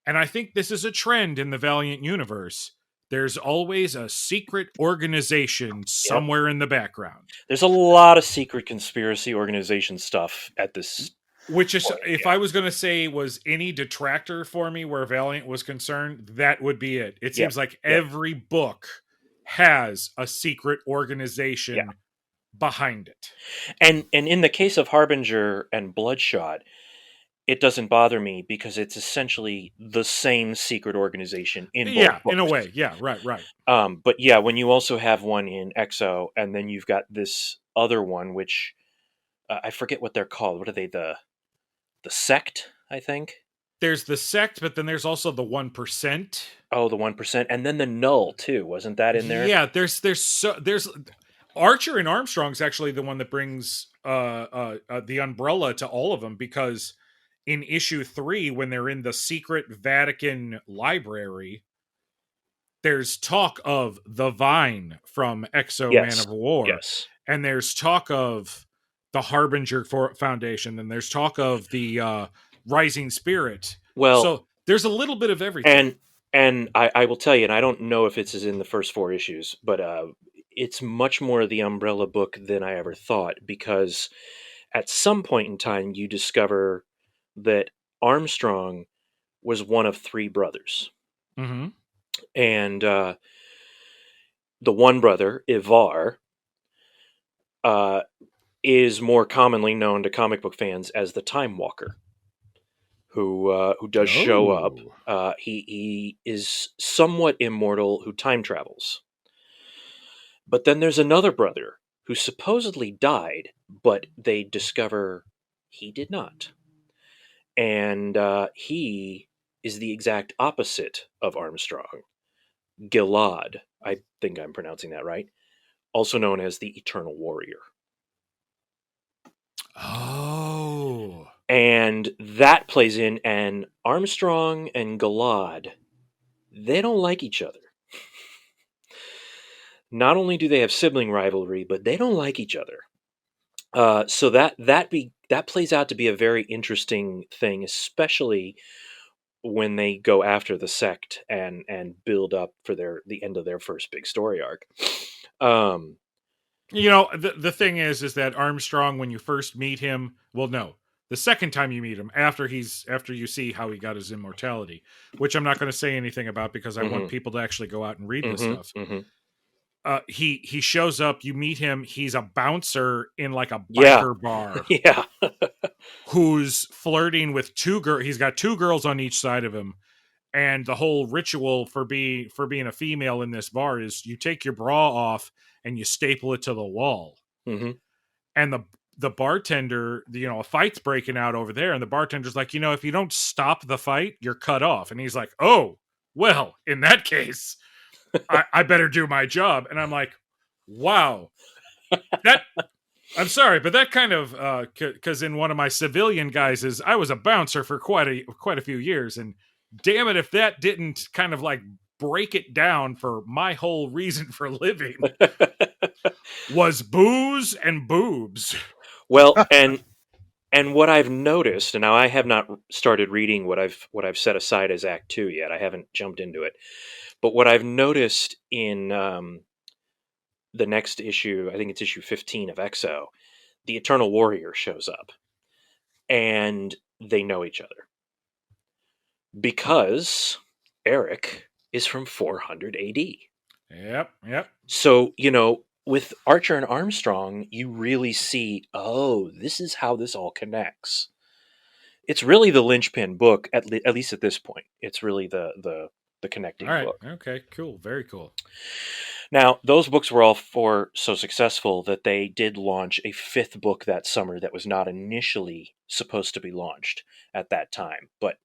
and I think this is a trend in the Valiant universe, there's always a secret organization somewhere in the background. There's a lot of secret conspiracy organization stuff at this. Which is, if I was going to say was any detractor for me where Valiant was concerned, that would be it. It seems like every book has a secret organization behind it. And in the case of Harbinger and Bloodshot, it doesn't bother me because it's essentially the same secret organization in both books. In a way. Yeah, right. But yeah, when you also have one in Exo, and then you've got this other one, which I forget what they're called. What are they? The Sect, I think. There's the Sect, but then there's also the 1%. Oh, the 1%, and then the Null too. Wasn't that in there? Yeah, there's Archer and Armstrong's actually the one that brings the umbrella to all of them, because in issue 3, when they're in the secret Vatican library, there's talk of the Vine from Exo Man of War. Yes. And there's talk of the Harbinger Foundation, and there's talk of the Rising Spirit. Well, so there's a little bit of everything. And I will tell you, and I don't know if it's in the first 4 issues, but it's much more the umbrella book than I ever thought, because at some point in time you discover that Armstrong was one of 3 brothers. Mm-hmm. And the one brother, Ivar, is more commonly known to comic book fans as the Time Walker, who does show up. He is somewhat immortal, who time travels. But then there's another brother who supposedly died, but they discover he did not. And he is the exact opposite of Armstrong. Gilad, I think I'm pronouncing that right, also known as the Eternal Warrior. Oh. And that plays in, and Armstrong and Gilad, they don't like each other. Not only do they have sibling rivalry, but they don't like each other. So that plays out to be a very interesting thing, especially when they go after the Sect and build up for the end of their first big story arc. You know, the thing is that Armstrong, when you first meet him, well, no, the second time you meet him, after you see how he got his immortality, which I'm not going to say anything about because I want people to actually go out and read this stuff. Mm-hmm. He shows up, you meet him, he's a bouncer in like a biker bar. Yeah. Who's flirting with 2 girls. He's got 2 girls on each side of him. And the whole ritual for being a female in this bar is you take your bra off and you staple it to the wall. Mm-hmm. And the bartender, a fight's breaking out over there, and the bartender's like, if you don't stop the fight, you're cut off. And he's like, oh, well, in that case, I better do my job. And I'm like, wow, I'm sorry, but that kind of, because in one of my civilian guises, I was a bouncer for quite a few years, and damn it if that didn't kind of like break it down for my whole reason for living was booze and boobs. Well, and what I've noticed, and now I have not started reading what I've set aside as Act 2 yet. I haven't jumped into it. But what I've noticed in the next issue, I think it's issue 15 of Exo, the Eternal Warrior shows up. And they know each other. Because Eric is from 400 AD. Yep. So, with Archer and Armstrong, you really see, this is how this all connects. It's really the linchpin book, at least at this point. It's really the the connecting All right. book. Okay. Cool. Very cool. Now, those books were all so successful that they did launch a fifth book that summer that was not initially supposed to be launched at that time, but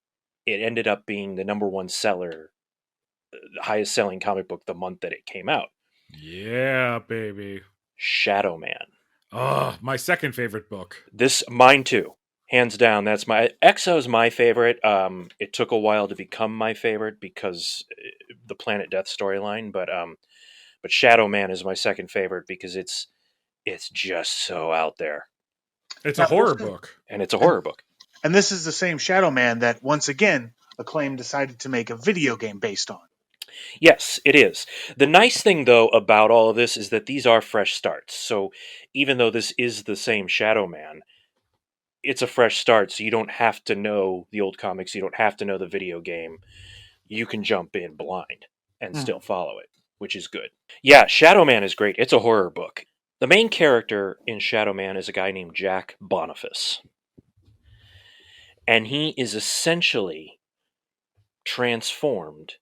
it ended up being the number one seller, the highest selling comic book the month that it came out. Yeah, baby. Shadow Man. Oh, my second favorite book. Mine too. Hands down, that's Exo's my favorite. It took a while to become my favorite because the Planet Death storyline, but Shadow Man is my second favorite because it's just so out there. It's Now, a horror book. And it's a horror book. And this is the same Shadow Man that, once again, Acclaim decided to make a video game based on. Yes, it is. The nice thing, though, about all of this is that these are fresh starts. So even though this is the same Shadow Man, it's a fresh start. So you don't have to know the old comics. You don't have to know the video game. You can jump in blind and still follow it, which is good. Yeah, Shadow Man is great. It's a horror book. The main character in Shadow Man is a guy named Jack Boniface. And he is essentially transformed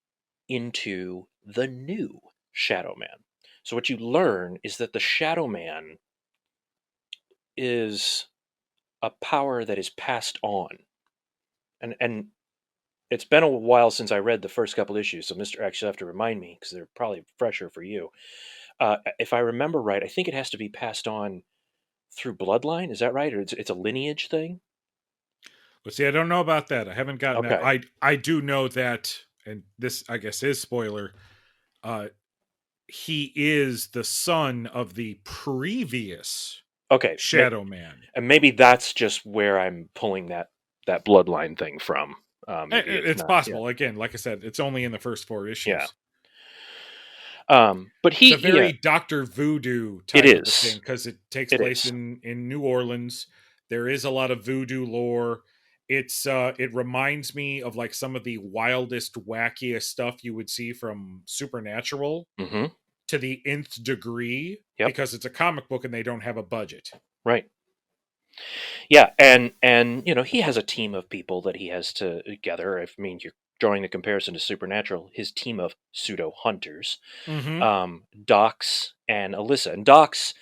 into the new Shadow Man. So what you learn is that the Shadow Man is a power that is passed on. And it's been a while since I read the first couple issues, so Mr. X, you'll have to remind me because they're probably fresher for you. If I remember right, I think it has to be passed on through bloodline. Is that right? Or it's a lineage thing? But see, I don't know about that. I haven't gotten Okay. that. I do know that, and this, I guess, is spoiler. He is the son of the previous Okay. Shadow Man. And maybe that's just where I'm pulling that bloodline thing from. Maybe It's not, possible. yeah. Again, like I said, it's only in the first 4 issues. Yeah. But it's a very Dr. Voodoo type of a thing because it takes place in New Orleans. There is a lot of voodoo lore. It reminds me of like some of the wildest, wackiest stuff you would see from Supernatural to the nth degree because it's a comic book and they don't have a budget. Right. Yeah, and you know, he has a team of people that he has to gather. I mean, you're drawing the comparison to Supernatural, his team of pseudo hunters, Docs and Alyssa. And Docs,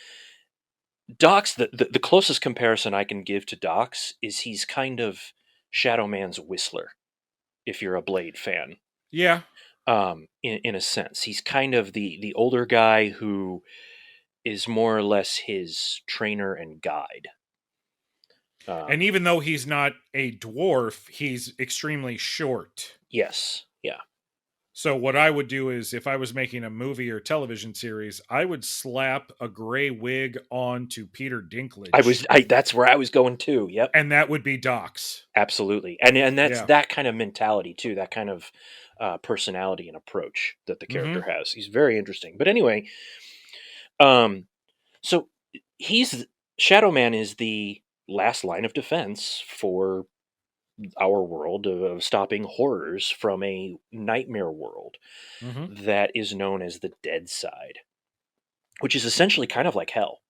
the closest comparison I can give to Docs is he's kind of Shadow Man's Whistler, if you're a Blade fan. Yeah. In a sense, he's kind of the older guy who is more or less his trainer and guide. And even though he's not a dwarf, he's extremely short. Yes. Yeah. So what I would do is if I was making a movie or television series, I would slap a gray wig onto Peter Dinklage. That's where I was going too. Yep. And that would be Docs. Absolutely. And that's that kind of mentality too, that kind of personality and approach that the character has. He's very interesting. But anyway, so Shadow Man is the last line of defense for our world of stopping horrors from a nightmare world that is known as the Dead Side, which is essentially kind of like hell.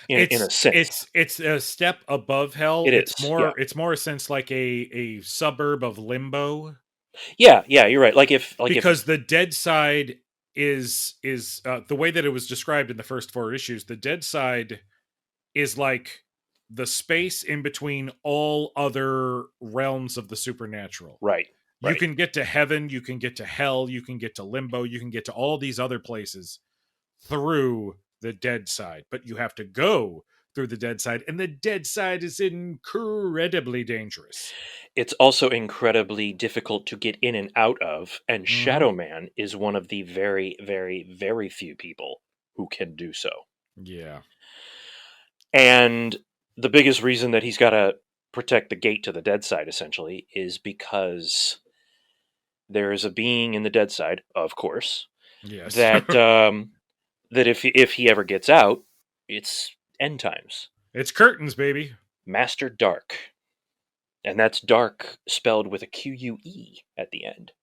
In a sense, it's a step above hell. It's more a sense like a suburb of Limbo. Yeah, you're right. Because the Dead Side is the way that it was described in the first 4 issues. The Dead Side is like the space in between all other realms of the supernatural. Right. You can get to heaven, you can get to hell, you can get to limbo, you can get to all these other places through the Dead Side, but you have to go through the Dead Side, and the Dead Side is incredibly dangerous. It's also incredibly difficult to get in and out of, and Shadow Man is one of the very, very, very few people who can do so. Yeah. And the biggest reason that he's got to protect the gate to the Dead Side, essentially, is because there is a being in the Dead Side, of course, that that if he ever gets out, it's end times. It's curtains, baby. Master Dark. And that's dark spelled with a Q-U-E at the end.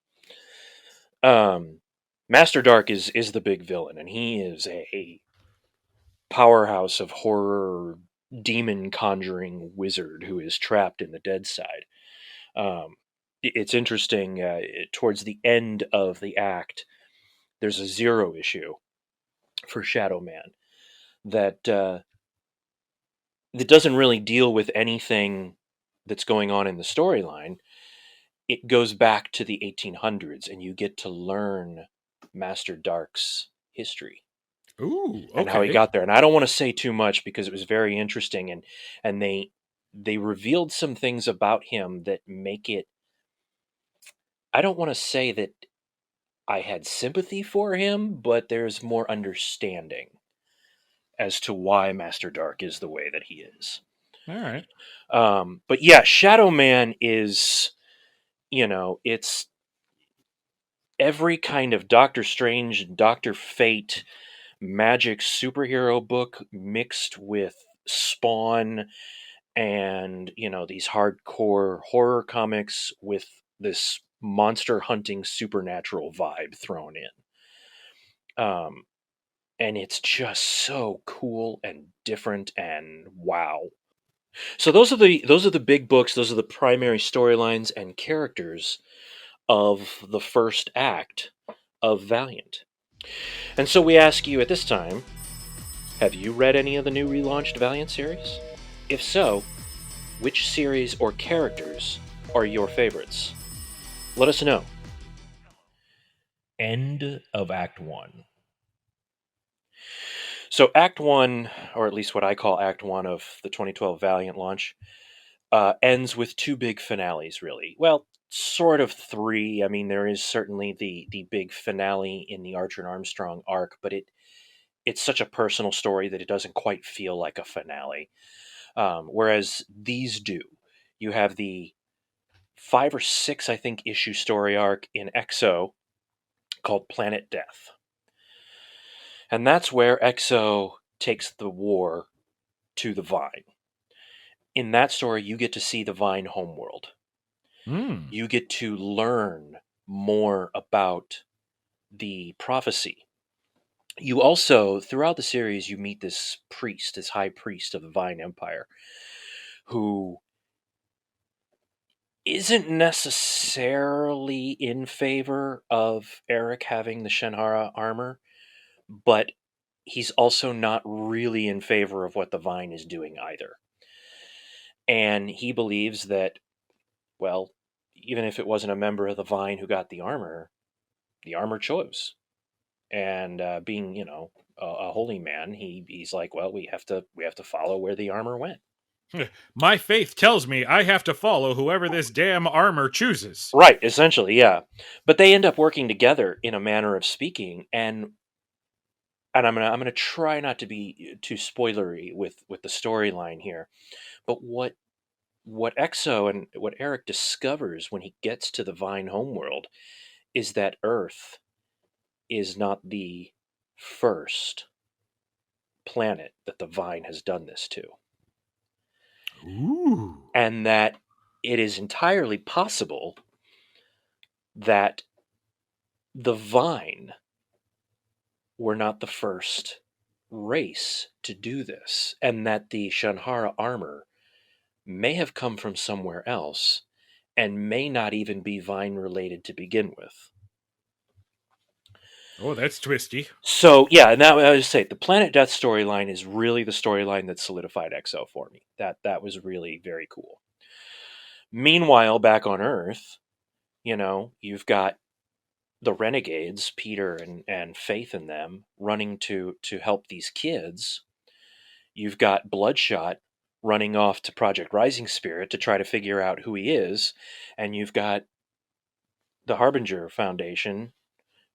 Master Dark is the big villain, and he is a powerhouse of horror, demon conjuring wizard who is trapped in the Dead Side. it's interesting. Towards the end of the act, there's a zero issue for Shadow Man that doesn't really deal with anything that's going on in the storyline. It goes back to the 1800s, and you get to learn Master Dark's history Ooh, and how he okay. got there. And I don't want to say too much because it was very interesting, and they revealed some things about him that make it. I don't want to say that I had sympathy for him, but there's more understanding as to why Master Dark is the way that he is. All right. But yeah, Shadow Man is, it's every kind of Doctor Strange, Doctor Fate, magic superhero book mixed with Spawn and, these hardcore horror comics with this monster hunting supernatural vibe thrown in. And it's just so cool and different and wow. So those are the big books, those are the primary storylines and characters of the first act of Valiant. And so we ask you at this time, have you read any of the new relaunched Valiant series? If so, which series or characters are your favorites? Let us know. End of Act 1. So Act 1, or at least what I call Act 1 of the 2012 Valiant launch, ends with two big finales, really. Well, sort of three. I mean, there is certainly the big finale in the Archer and Armstrong arc, but it's such a personal story that it doesn't quite feel like a finale. Whereas these do. You have the 5 or 6, I think, issue story arc in XO called Planet Death. And that's where XO takes the war to the Vine. In that story, you get to see the Vine homeworld. Mm. You get to learn more about the prophecy. You also, throughout the series, you meet this priest, this high priest of the Vine Empire, who isn't necessarily in favor of Eric having the Shenhara armor, but he's also not really in favor of what the Vine is doing either. And he believes that, well, even if it wasn't a member of the Vine who got the armor chose. And being, a holy man, he's like, well, we have to follow where the armor went. My faith tells me I have to follow whoever this damn armor chooses. Right, essentially, yeah. But they end up working together in a manner of speaking, and I'm gonna try not to be too spoilery with the storyline here. But what Exo and what Eric discovers when he gets to the Vine homeworld is that Earth is not the first planet that the Vine has done this to. Ooh. And that it is entirely possible that the Vine were not the first race to do this, and that the Shanhara armor may have come from somewhere else and may not even be Vine related to begin with. Oh, that's twisty. So yeah, and that I would say the Planet Death storyline is really the storyline that solidified XO for me. That was really very cool. Meanwhile, back on Earth, you've got the renegades, Peter and Faith in them, running to help these kids. You've got Bloodshot running off to Project Rising Spirit to try to figure out who he is, and you've got the Harbinger Foundation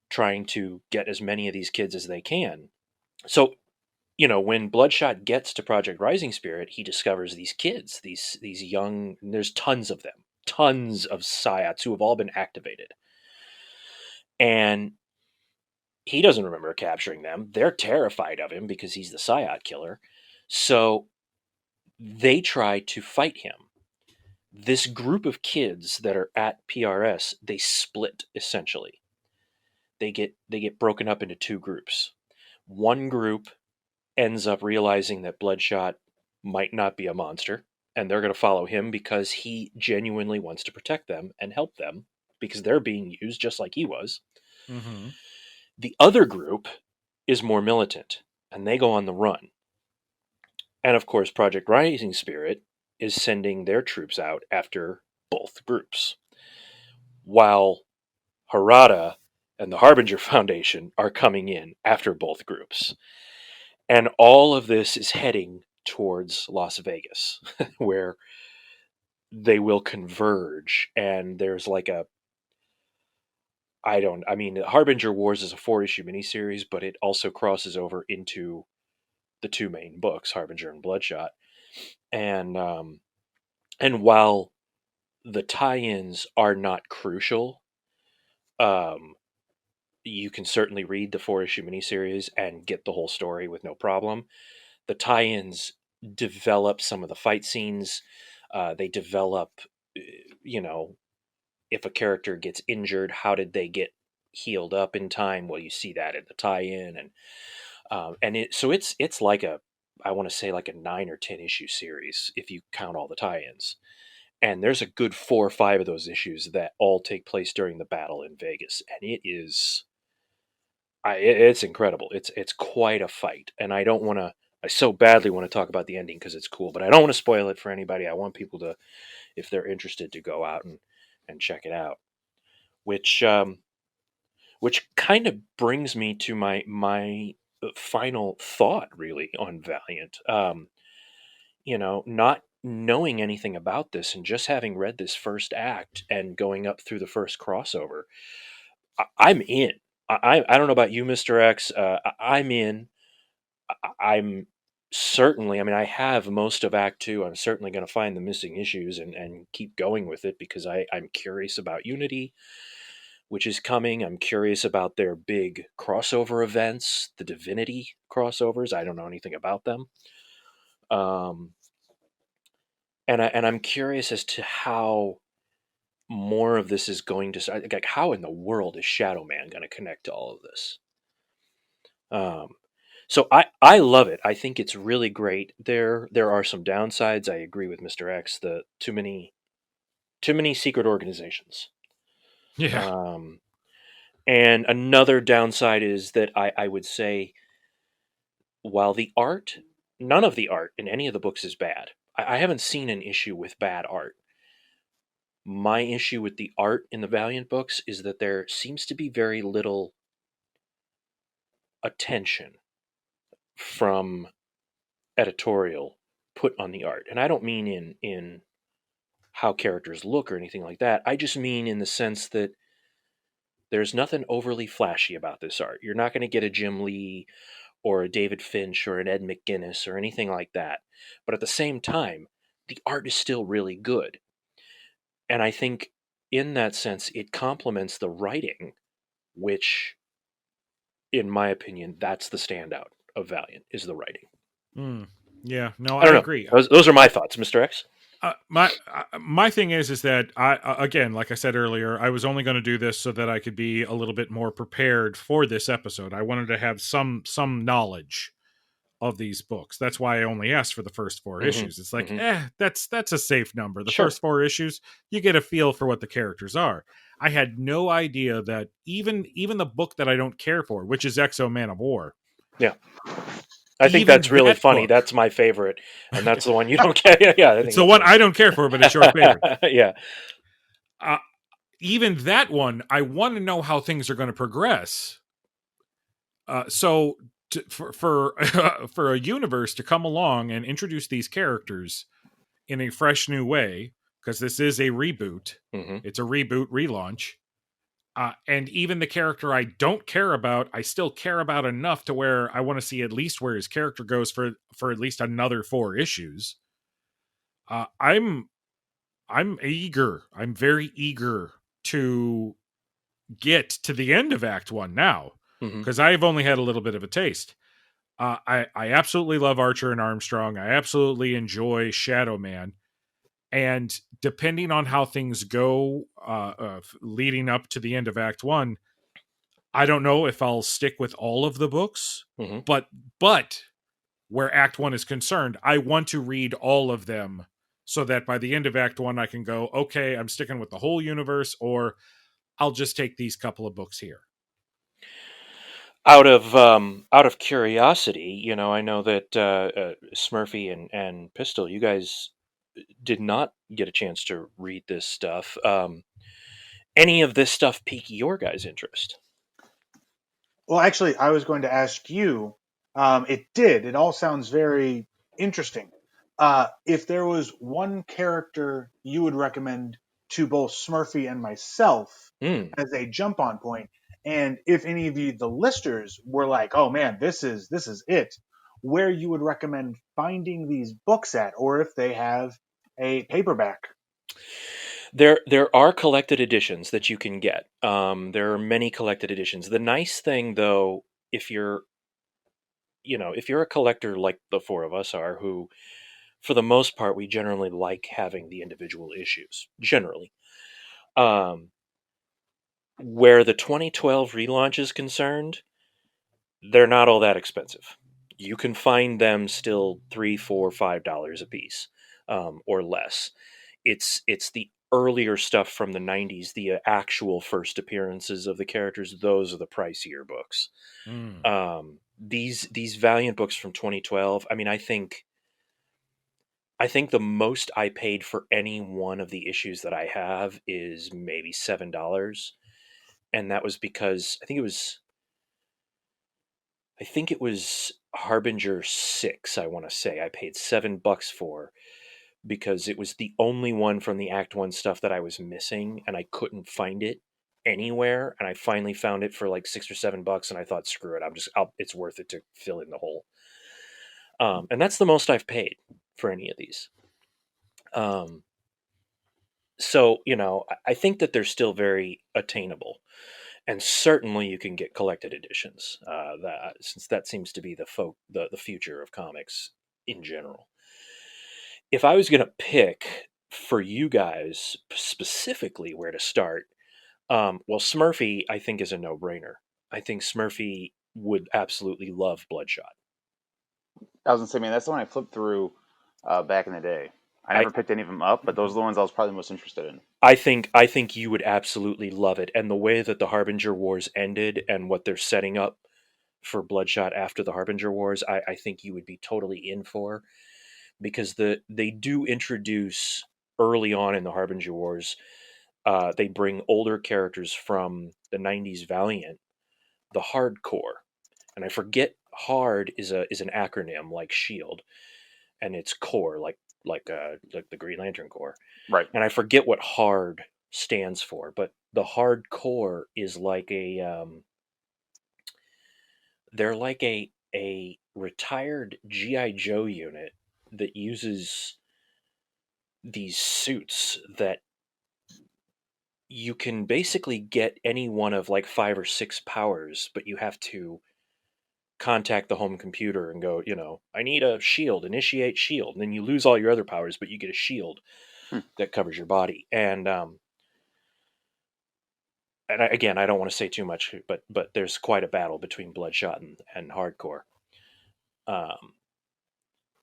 trying to get as many of these kids as they can. So, when Bloodshot gets to Project Rising Spirit, he discovers these kids, these young. There's tons of them, tons of Psyots who have all been activated, and he doesn't remember capturing them. They're terrified of him because he's the Psyot killer. So they try to fight him. This group of kids that are at PRS, they split essentially. They get broken up into two groups. One group ends up realizing that Bloodshot might not be a monster, and they're going to follow him because he genuinely wants to protect them and help them because they're being used just like he was. Mm-hmm. The other group is more militant, and they go on the run. And of course, Project Rising Spirit is sending their troops out after both groups, while Harada and the Harbinger Foundation are coming in after both groups. And all of this is heading towards Las Vegas, where they will converge. And there's like Harbinger Wars is a 4-issue miniseries, but it also crosses over into the two main books, Harbinger and Bloodshot. And while the tie-ins are not crucial, you can certainly read the 4-issue miniseries and get the whole story with no problem. The tie-ins develop some of the fight scenes. They develop, if a character gets injured, how did they get healed up in time? Well, you see that in the tie-in, it's like I want to say like a 9 or 10 issue series if you count all the tie-ins. And there's a good 4 or 5 of those issues that all take place during the battle in Vegas, and it's incredible. It's quite a fight, and I so badly want to talk about the ending because it's cool, but I don't want to spoil it for anybody. I want people to, if they're interested, to go out and check it out. Which kind of brings me to my final thought, really, on Valiant. Not knowing anything about this and just having read this first act and going up through the first crossover, I'm in. I don't know about you, Mr. X. I'm in. I'm certainly, I have most of Act 2. I'm certainly going to find the missing issues and keep going with it because I'm curious about Unity, which is coming. I'm curious about their big crossover events, the Divinity crossovers. I don't know anything about them. And I'm curious as to how more of this is going to, like, how in the world is Shadow Man going to connect to all of this? So I love it. I think it's really great. There are some downsides. I agree with Mr. X. The too many secret organizations. Yeah. And another downside is that I would say, while none of the art in any of the books is bad. I haven't seen an issue with bad art. My issue with the art in the Valiant books is that there seems to be very little attention from editorial put on the art. And I don't mean in how characters look or anything like that. I just mean in the sense that there's nothing overly flashy about this art. You're not going to get a Jim Lee or a David Finch or an Ed McGuinness or anything like that. But at the same time, the art is still really good. And I think in that sense, it complements the writing, which, in my opinion, that's the standout of Valiant, is the writing. Yeah, no, I don't know. agree. Those are my thoughts, Mr. X. My thing is that I again, like I said earlier, I was only going to do this so that I could be a little bit more prepared for this episode. I wanted to have some knowledge of these books. That's why I only asked for the first 4 issues. It's like, that's a safe number. The first 4 issues, you get a feel for what the characters are. I had no idea that even the book that I don't care for, which is Exo Man of War. Yeah. I think that's really funny. That's my favorite, and that's the one you don't care. Yeah, it's the one I don't care for, but it's your favorite. Yeah. Even that one, I want to know how things are going to progress. For a universe to come along and introduce these characters in a fresh new way, because this is a reboot, it's a reboot relaunch. And even the character I don't care about, I still care about enough to where I want to see at least where his character goes for at least another 4 issues. I'm eager. I'm very eager to get to the end of Act 1 now, because I've only had a little bit of a taste. I absolutely love Archer and Armstrong. I absolutely enjoy Shadow Man. And depending on how things go leading up to the end of Act 1, I don't know if I'll stick with all of the books, but where Act 1 is concerned, I want to read all of them so that by the end of Act 1 I can go, okay, I'm sticking with the whole universe, or I'll just take these couple of books here. Out of curiosity, I know that Smurphy and Pistol, you guys did not get a chance to read this stuff. Any of this stuff pique your guys' interest? Well, actually, I was going to ask you. It did. It all sounds very interesting. If there was one character you would recommend to both Smurfy and myself Mm. as a jump on point, and if any of you, the listeners, were like, "Oh man, this is it," where you would recommend finding these books at, or if they have a paperback. There are collected editions that you can get. There are many collected editions. The nice thing, though, if you're if you're a collector like the four of us are, who for the most part we generally like having the individual issues. Generally, um, where the 2012 relaunch is concerned, they're not all that expensive. You can find them still $3, $4, $5 a piece, or less. It's the earlier stuff from the 90s, the actual first appearances of the characters. Those are the pricier books. These Valiant books from 2012. I mean, I think the most I paid for any one of the issues that I have is maybe $7, and that was because I think it was Harbinger 6. I want to say I paid $7 for, because it was the only one from the Act 1 stuff that I was missing, and I couldn't find it anywhere, and I finally found it for like $6 or $7, and I thought, screw it, it's worth it to fill in the hole. And that's the most I've paid for any of these. So I think that they're still very attainable, and certainly you can get collected editions. Since that seems to be the future of comics in general. If I was going to pick for you guys specifically where to start, well, Smurfy I think is a no-brainer. I think Smurfy would absolutely love Bloodshot. I was gonna say, man, that's the one I flipped through back in the day. I I never picked any of them up, but those are the ones I was probably most interested in. I think you would absolutely love it, and the way that the Harbinger Wars ended and what they're setting up for Bloodshot after the Harbinger Wars, I think you would be totally in for, because they do introduce early on in the Harbinger Wars. They bring older characters from the '90s Valiant, the Hardcore, and I forget. Hard is an acronym like Shield, and it's Core like the Green Lantern Corps. Right. And I forget what Hard stands for, but the Hardcore is like they're like a retired GI Joe unit that uses these suits that you can basically get any one of like 5 or 6 powers, but you have to contact the home computer and go, I need a shield, initiate shield. And then you lose all your other powers, but you get a shield that covers your body. Again, I don't want to say too much, but there's quite a battle between Bloodshot and Hardcore.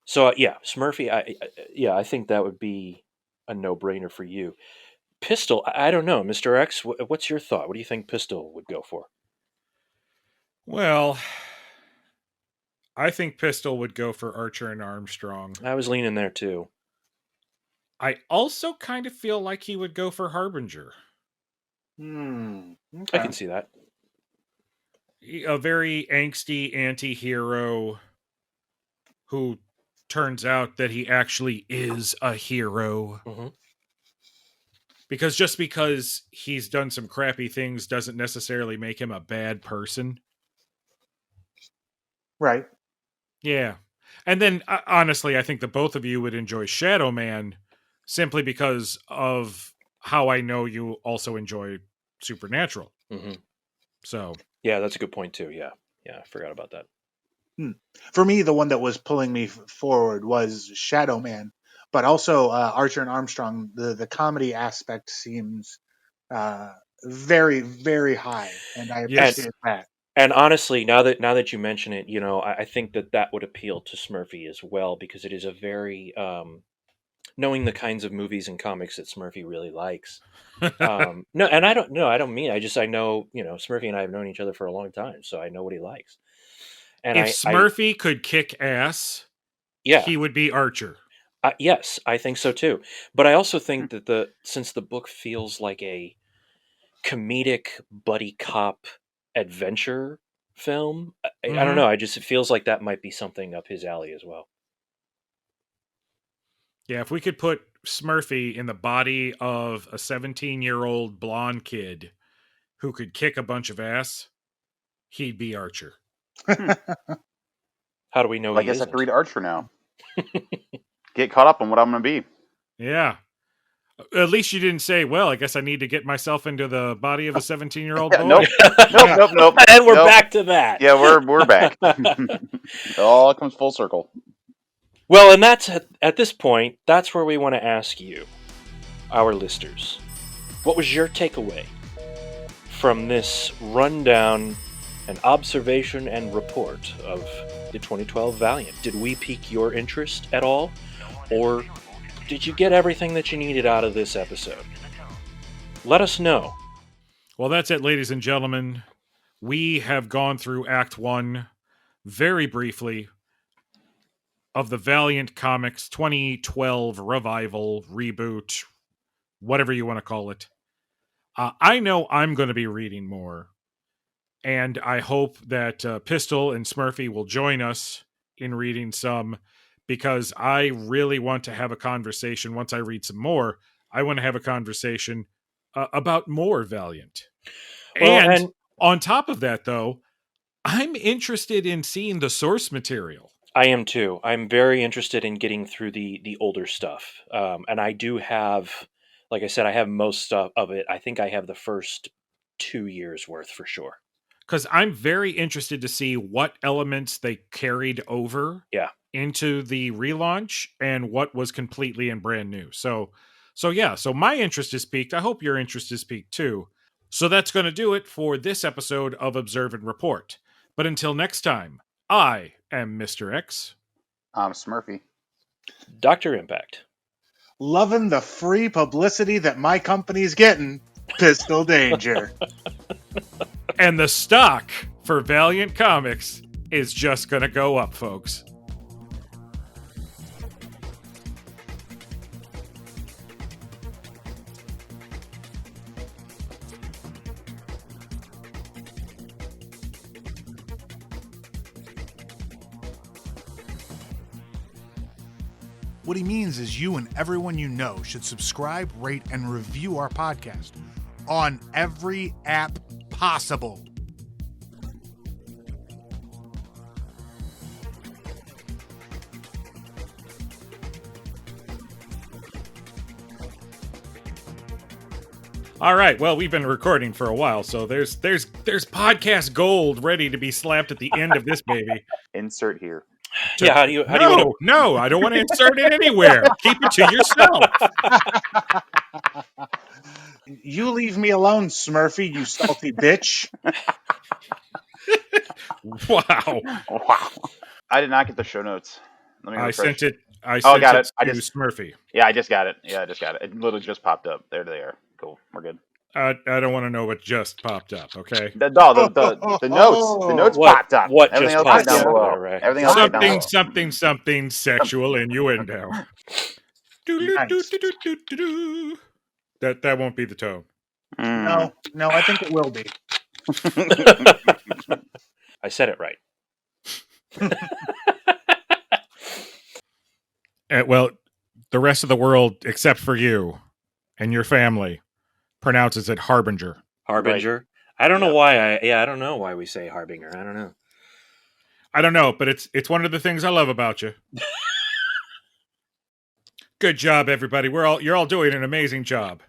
So yeah, Smurfy, I think that would be a no-brainer for you. Pistol, I don't know, Mr. X, what's your thought? What do you think Pistol would go for? Well, I think Pistol would go for Archer and Armstrong. I was leaning there too. I also kind of feel like he would go for Harbinger. Okay. I can see that. A very angsty anti-hero who turns out that he actually is a hero. Mm-hmm. Because just because he's done some crappy things doesn't necessarily make him a bad person. Right. Yeah. And then, honestly, I think that both of you would enjoy Shadow Man simply because of how I know you also enjoy Supernatural. Mm-hmm. So. Yeah, that's a good point too. Yeah, I forgot about that. For me, the one that was pulling me forward was Shadow Man, but also Archer and Armstrong. The comedy aspect seems very, very high, and I appreciate that. And honestly, now that you mention it, I think that would appeal to Smurfy as well, because it is a very knowing the kinds of movies and comics that Smurfy really likes. No, and I don't know. I don't mean. I know. Smurfy and I have known each other for a long time, so I know what he likes. And if Smurfy could kick ass, yeah, he would be Archer. Yes, I think so too. But I also think that since the book feels like a comedic buddy cop adventure film, I don't know. It feels like that might be something up his alley as well. Yeah, if we could put Smurfy in the body of a 17-year-old blonde kid who could kick a bunch of ass, he'd be Archer. How do we know? Well, I guess I have to read Archer now. Get caught up on what I'm going to be. Yeah. At least you didn't say, well, I guess I need to get myself into the body of a 17-year-old boy. Nope. And we're back to that. Yeah, we're back. It all comes full circle. Well, and that's at this point, that's where we want to ask you, our listeners, what was your takeaway from this rundown and observation and report of the 2012 Valiant? Did we pique your interest at all? Or did you get everything that you needed out of this episode? Let us know. Well, that's it, ladies and gentlemen. We have gone through Act 1 very briefly of the Valiant Comics 2012 revival, reboot, whatever you want to call it. I know I'm going to be reading more, and I hope that Pistol and Smurfy will join us in reading some, because I really want to have a conversation. Once I read some more, I want to have a conversation about more Valiant. Well, and on top of that, though, I'm interested in seeing the source material. I am too. I'm very interested in getting through the older stuff. And I do have, like I said, I have most of it. I think I have the first 2 years worth for sure. Because I'm very interested to see what elements they carried over into the relaunch and what was completely and brand new. So my interest is piqued. I hope your interest is piqued too. So that's going to do it for this episode of Observe and Report. But until next time, I am Mr. X. I'm Smurfy. Dr. Impact. Loving the free publicity that my company's getting. Pistol Danger. And the stock for Valiant Comics is just going to go up, folks. What he means is you and everyone you know should subscribe, rate, and review our podcast on every app possible. All right, well, we've been recording for a while, so there's podcast gold ready to be slapped at the end of this baby. Insert here. Yeah, how do you want to... No, I don't want to insert it anywhere. Keep it to yourself. You leave me alone, Smurfy, you salty bitch. Wow. I did not get the show notes. Let me refresh. I sent it got it. to Smurfy. Yeah, I just got it. It literally just popped up. There they are. Cool. We're good. I don't want to know what just popped up, okay? The notes popped up. What Everything just else popped down up? below. Right. Everything else down below. Something sexual innuendo. Nice. That won't be the tone. No, I think it will be. I said it right. Well, the rest of the world, except for you and your family, pronounces it Harbinger. Harbinger. Right. I don't know why. I don't know why we say Harbinger. I don't know. But it's one of the things I love about you. Good job, everybody. You're all doing an amazing job.